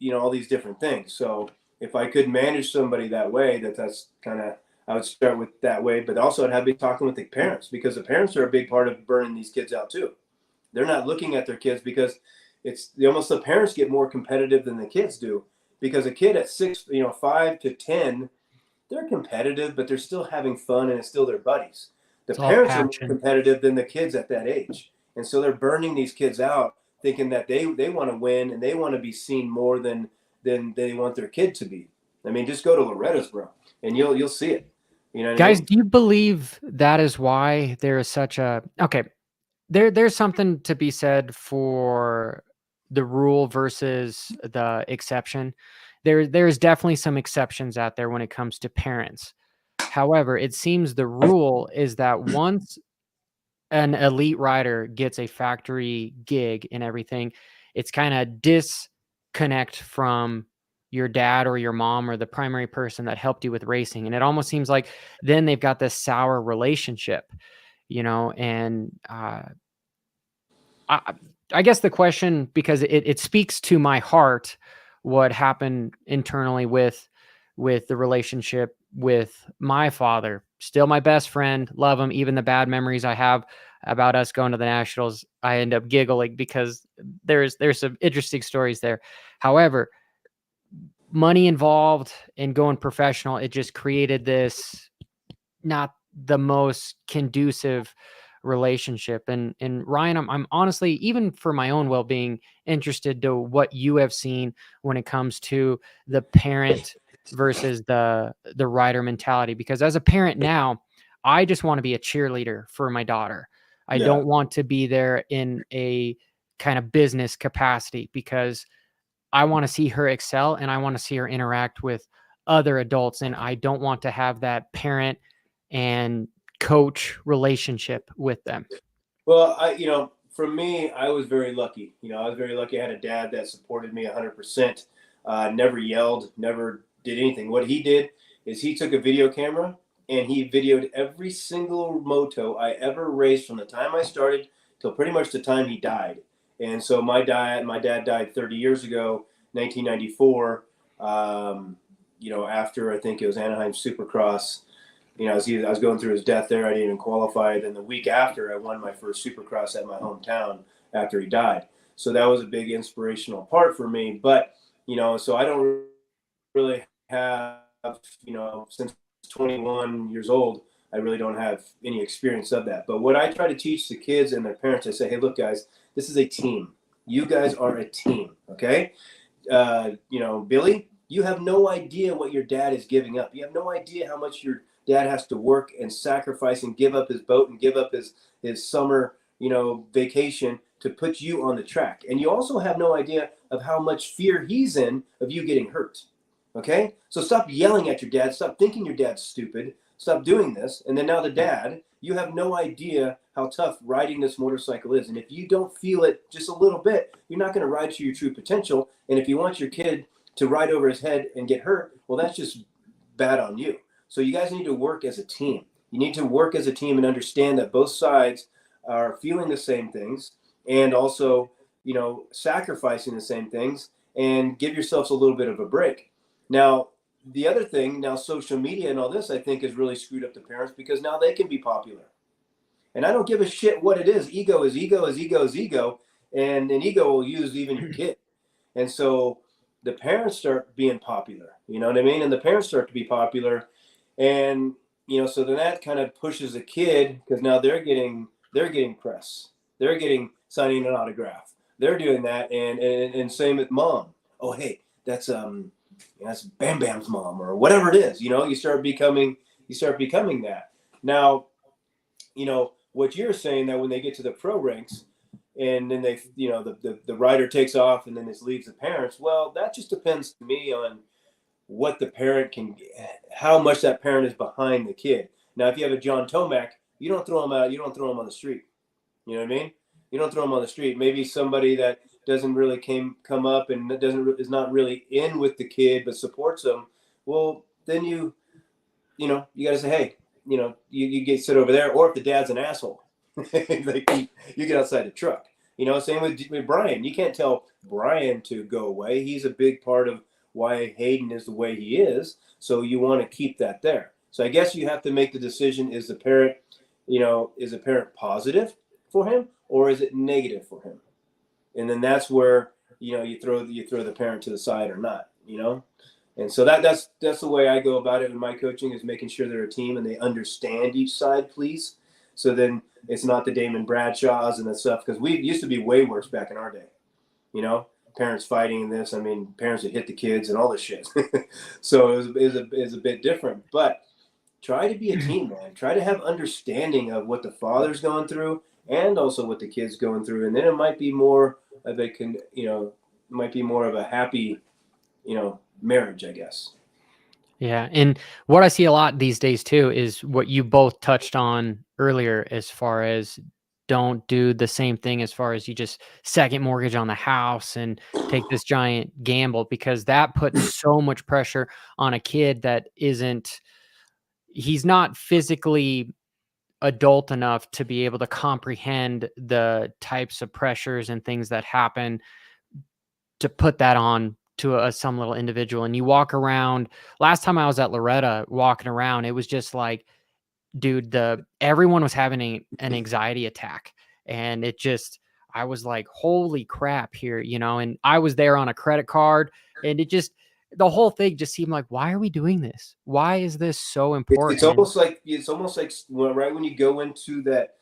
you know, all these different things. So if I could manage somebody that way, that's kind of, I would start with that way, but also I'd have to be talking with the parents, because the parents are a big part of burning these kids out too. They're not looking at their kids, because the parents get more competitive than the kids do, because a kid at 5 to 10, they're competitive, but they're still having fun and it's still their buddies. The parents are more competitive than the kids at that age. And so they're burning these kids out, thinking that they want to win and they want to be seen more than they want their kid to be. I mean, just go to Loretta's, bro, and you'll see it. You know what Guys, I mean? do you believe that is why there is such a there's something to be said for the rule versus the exception. There's definitely some exceptions out there when it comes to parents. However, it seems the rule is that once an elite rider gets a factory gig and everything, it's kind of disconnect from your dad or your mom or the primary person that helped you with racing. And it almost seems like then they've got this sour relationship, you know, and I guess the question, because it speaks to my heart, what happened internally with the relationship with my father still my best friend, love him. Even the bad memories I have about us going to the Nationals, I end up giggling because there's some interesting stories there. However, money involved and going professional, it just created this not the most conducive relationship. And Ryan, I'm honestly, even for my own well-being, interested to what you have seen when it comes to the parent versus the rider mentality. Because as a parent now, I just want to be a cheerleader for my daughter. I Yeah. don't want to be there in a kind of business capacity, because I want to see her excel and I want to see her interact with other adults. And I don't want to have that parent and coach relationship with them. Well, for me, I was very lucky. I was very lucky. I had a dad that supported me 100%. Never yelled, never did anything. What he did is he took a video camera and he videoed every single moto I ever raced from the time I started till pretty much the time he died. And so my dad died 30 years ago, 1994. After I think it was Anaheim Supercross. I was going through his death there. I didn't even qualify. Then the week after, I won my first Supercross at my hometown after he died. So that was a big inspirational part for me. But, so I don't really have, since 21 years old, I really don't have any experience of that. But what I try to teach the kids and their parents, I say, hey, look, guys, this is a team. You guys are a team, okay? Billy, you have no idea what your dad is giving up. You have no idea how much your dad has to work and sacrifice and give up his boat and give up his summer, vacation to put you on the track. And you also have no idea of how much fear he's in of you getting hurt. Okay? So stop yelling at your dad. Stop thinking your dad's stupid. Stop doing this. And then now the dad, you have no idea how tough riding this motorcycle is. And if you don't feel it just a little bit, you're not going to ride to your true potential. And if you want your kid to ride over his head and get hurt, well, that's just bad on you. So you guys need to work as a team. You need to work as a team and understand that both sides are feeling the same things and also, sacrificing the same things, and give yourselves a little bit of a break. Now, the other thing, now social media and all this, I think has really screwed up the parents because now they can be popular. And I don't give a shit what it is. Ego is ego is ego is ego. And an ego will use even your kid. And so the parents start being popular, you know what I mean? And the parents start to be popular. And, so then that kind of pushes a kid because now they're getting press. They're getting signing an autograph. They're doing that. And same with mom. Oh, hey, that's Bam Bam's mom or whatever it is. You start becoming that. Now, what you're saying that when they get to the pro ranks and then they, the rider takes off and then this leaves the parents. Well, that just depends to me on what the parent can, how much that parent is behind the kid. Now, if you have a John Tomac, you don't throw him out. You don't throw him on the street. You know what I mean? You don't throw him on the street. Maybe somebody that doesn't really come up and is not really in with the kid but supports them. Well, then you got to say, hey, you get sit over there. Or if the dad's an asshole, like you get outside the truck. Same with Brian. You can't tell Brian to go away. He's a big part of why Hayden is the way he is. So you want to keep that there. So I guess you have to make the decision: is the parent positive for him or is it negative for him? And then that's where you throw the parent to the side or not. And so that's the way I go about it in my coaching, is making sure they're a team and they understand each side, please. So then it's not the Damon Bradshaws and that stuff, because we used to be way worse back in our day. Parents fighting in this. I mean, parents that hit the kids and all this shit. So it was a bit different. But try to be a team, man. Try to have understanding of what the father's going through and also what the kid's going through, and then it might be more of a happy, marriage, I guess. Yeah. And what I see a lot these days too is what you both touched on earlier, as far as don't do the same thing as far as you just second mortgage on the house and take this giant gamble, because that puts so much pressure on a kid that he's not physically adult enough to be able to comprehend the types of pressures and things that happen, to put that on to some little individual. And you walk around, last time I was at Loretta walking around, it was just like dude, everyone was having an anxiety attack, and I was like, holy crap here, and I was there on a credit card, and the whole thing just seemed like, why are we doing this? Why is this so important? It's almost like right when you go into that,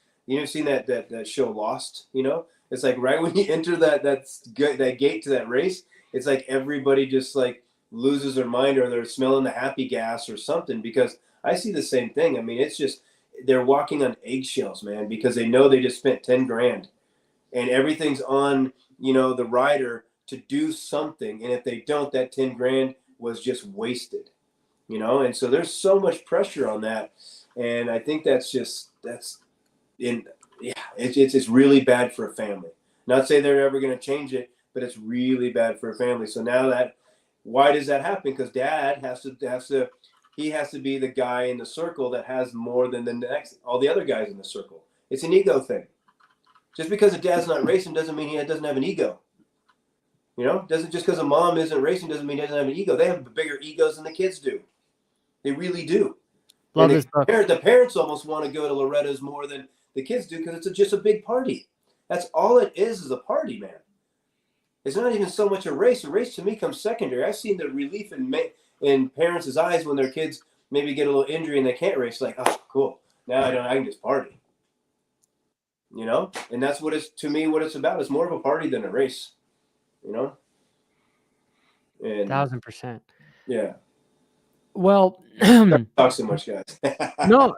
seen that show Lost, it's like right when you enter that gate to that race, it's like everybody just like loses their mind, or they're smelling the happy gas or something, because I see the same thing. I mean, it's just, they're walking on eggshells, man, because they know they just spent 10 grand and everything's on, the rider to do something. And if they don't, that 10 grand was just wasted, And so there's so much pressure on that. And I think it's really bad for a family. Not say they're ever going to change it, but it's really bad for a family. So now why does that happen? Because dad has to be the guy in the circle that has more than all the other guys in the circle. It's an ego thing. Just because a dad's not racing doesn't mean he doesn't have an ego. Just because a mom isn't racing doesn't mean he doesn't have an ego. They have bigger egos than the kids do. They really do. Love this book. The parents almost want to go to Loretta's more than the kids do, because it's just a big party. That's all it is a party, man. It's not even so much a race. A race to me comes secondary. I've seen the relief in parents' eyes when their kids maybe get a little injury and they can't race. Like, oh, cool. Now I can just party. And that's what what it's about. It's more of a party than a race, And 1,000%. Yeah. Well, talk so much, guys. No,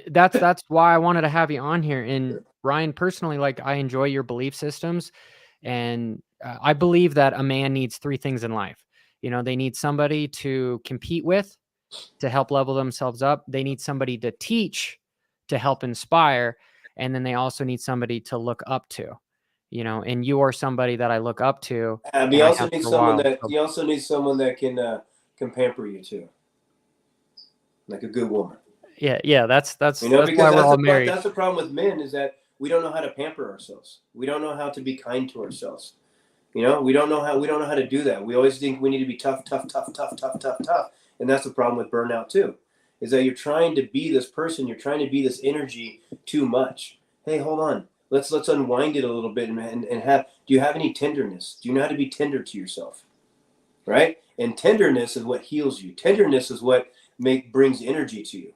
that's why I wanted to have you on here. And Ryan, personally, like, I enjoy your belief systems, and I believe that a man needs 3 things in life. They need somebody to compete with, to help level themselves up. They need somebody to teach, to help inspire. And then they also need somebody to look up to, and you are somebody that I look up to. You also need someone that can pamper you too. Like a good woman. Yeah. That's why we're all married. That's the problem with men, is that we don't know how to pamper ourselves. We don't know how to be kind to ourselves. We don't know how to do that. We always think we need to be tough. And that's the problem with burnout too, is that you're trying to be this person, you're trying to be this energy too much. Hey, hold on. Let's unwind it a little bit and do you have any tenderness? Do you know how to be tender to yourself? Right? And tenderness is what heals you. Tenderness is what brings energy to you.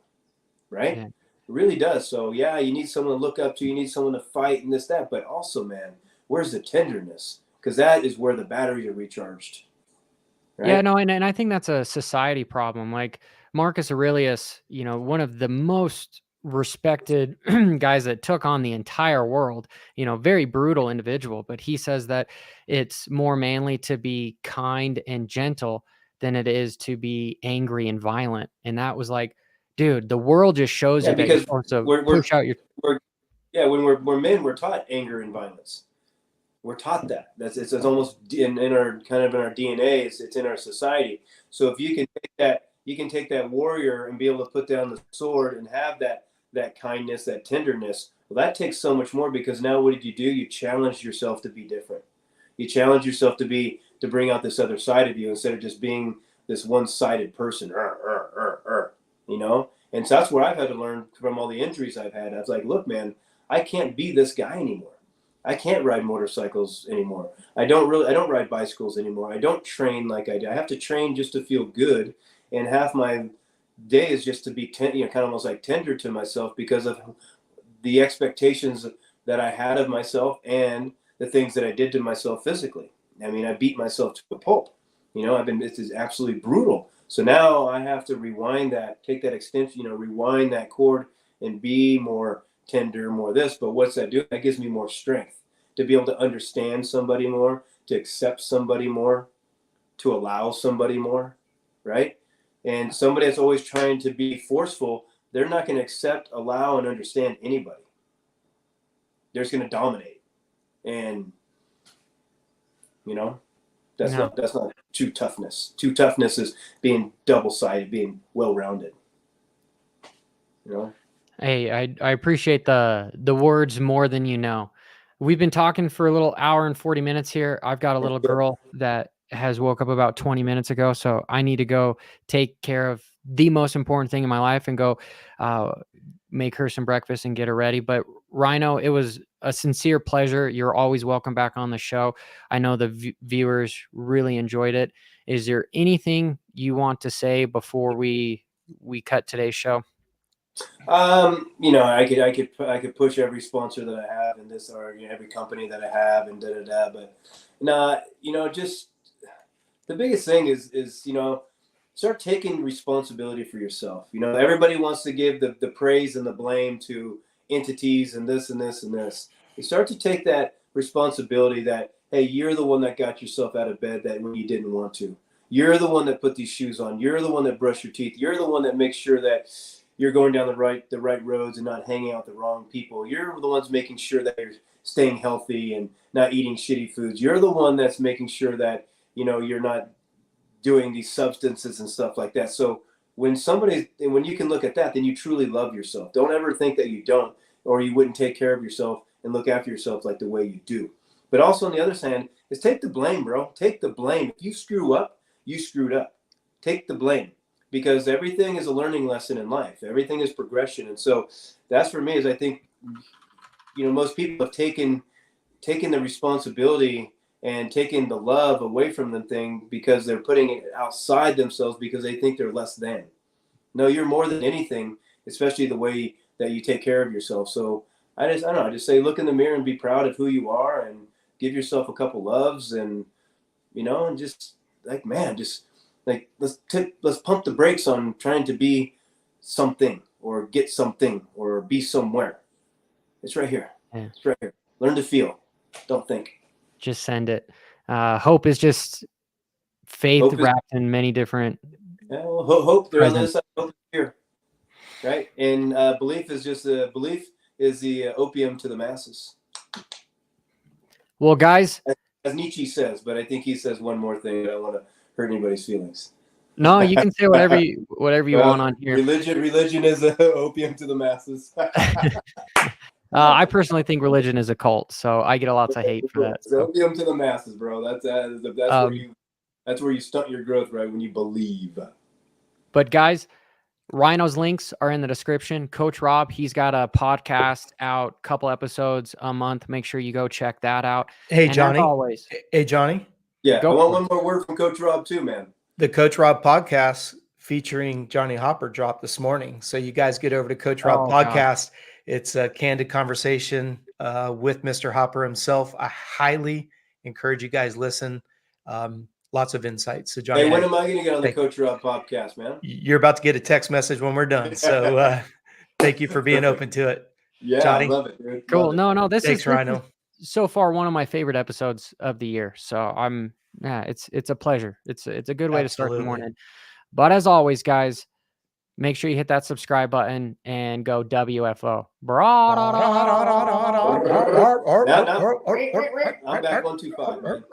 Right? Yeah. It really does. So yeah, you need someone to look up to, you need someone to fight and this, that, but also, man, where's the tenderness? Because that is where the batteries are recharged. Right? Yeah, no, and I think that's a society problem. Like Marcus Aurelius, one of the most respected guys that took on the entire world, very brutal individual, but he says that it's more manly to be kind and gentle than it is to be angry and violent. And that was like, dude, the world just shows you that you're supposed to push out your... when we're men, we're taught anger and violence. We're taught that. It's almost in our DNA. It's in our society. So if you can take that warrior and be able to put down the sword and have that kindness, that tenderness. Well, that takes so much more, because now what did you do? You challenged yourself to be different. You challenge yourself to bring out this other side of you, instead of just being this one-sided person. And so that's what I've had to learn from all the injuries I've had. I was like, look, man, I can't be this guy anymore. I can't ride motorcycles anymore. I don't ride bicycles anymore. I don't train like I do. I have to train just to feel good. And half my day is just to be kind of almost like tender to myself, because of the expectations that I had of myself and the things that I did to myself physically. I mean, I beat myself to a pulp. This is absolutely brutal. So now I have to rewind that, take that extension, rewind that cord and be more tender, more this. But what's that do? That gives me more strength to be able to understand somebody more, to accept somebody more, to allow somebody more, right? And somebody that's always trying to be forceful, they're not going to accept, allow, and understand anybody. They're just going to dominate. And, that's not true toughness. True toughness is being double-sided, being well-rounded. Hey, I appreciate the words more than you know. We've been talking for a little hour and 40 minutes here. I've got a little girl that has woke up about 20 minutes ago, so I need to go take care of the most important thing in my life and go make her some breakfast and get her ready. But Rhino, it was a sincere pleasure. You're always welcome back on the show. I know the viewers really enjoyed it. Is there anything you want to say before we cut today's show? You know, I could push every sponsor that I have in this, or every company that I have, and but nah, you know, just the biggest thing is you know, start taking responsibility for yourself. You know, everybody wants to give the praise and the blame to entities and this and this and this. You start to take that responsibility that, hey, you're the one that got yourself out of bed that when you didn't want to. You're the one that put these shoes on. You're the one that brushed your teeth. You're the one that makes sure that you're going down the right roads and not hanging out with the wrong people. You're the ones making sure that you're staying healthy and not eating shitty foods. You're the one that's making sure that, you know, you're not doing these substances and stuff like that. So when you can look at that, then you truly love yourself. Don't ever think that you don't, or you wouldn't take care of yourself and look after yourself like the way you do. But also on the other hand is take the blame, bro. Take the blame. If you screw up, you screwed up. Take the blame, because everything is a learning lesson in life. Everything is progression. And so that's for me, is I think, you know, most people have taken the responsibility and taking the love away from the thing because they're putting it outside themselves because they think they're less than. No, you're more than anything, especially the way that you take care of yourself. So I don't know, I just say, look in the mirror and be proud of who you are and give yourself a couple loves, and, you know, and just like, man, just like, let's pump the brakes on trying to be something or get something or be somewhere. It's right here. Yeah. It's right here. Learn to feel. Don't think. Just send it. Hope is just faith wrapped in many different. Yeah, well, hope. They're on the other side. Hope is here, right? And belief is just the opium to the masses. Well, guys, as Nietzsche says, but I think he says one more thing. I don't want to hurt anybody's feelings. No, you can say whatever you want on here. Religion is an opium to the masses. I personally think religion is a cult, so I get lots of hate for that. So. Opium to the masses, bro. That's where you stunt your growth, right? When you believe. But guys, Rhino's links are in the description. Coach Robb, he's got a podcast out, couple episodes a month. Make sure you go check that out. Hey, and Johnny. Always. Hey, Johnny. Yeah, I want one more word from Coach Robb too, man. The Coach Robb podcast featuring Johnny Hopper dropped this morning. So you guys get over to Coach Robb podcast. God. It's a candid conversation with Mr. Hopper himself. I highly encourage you guys listen. Lots of insights. So Johnny, hey, when am I going to get on the Coach Robb podcast, man? You're about to get a text message when we're done. So thank you for being open to it. Yeah, Johnny. I love it, dude. Cool. No, this Thanks, Rhino. So far one of my favorite episodes of the year. So it's a pleasure. It's a good way to start the morning. But as always, guys, make sure you hit that subscribe button and go WFO. I'm back 125, man.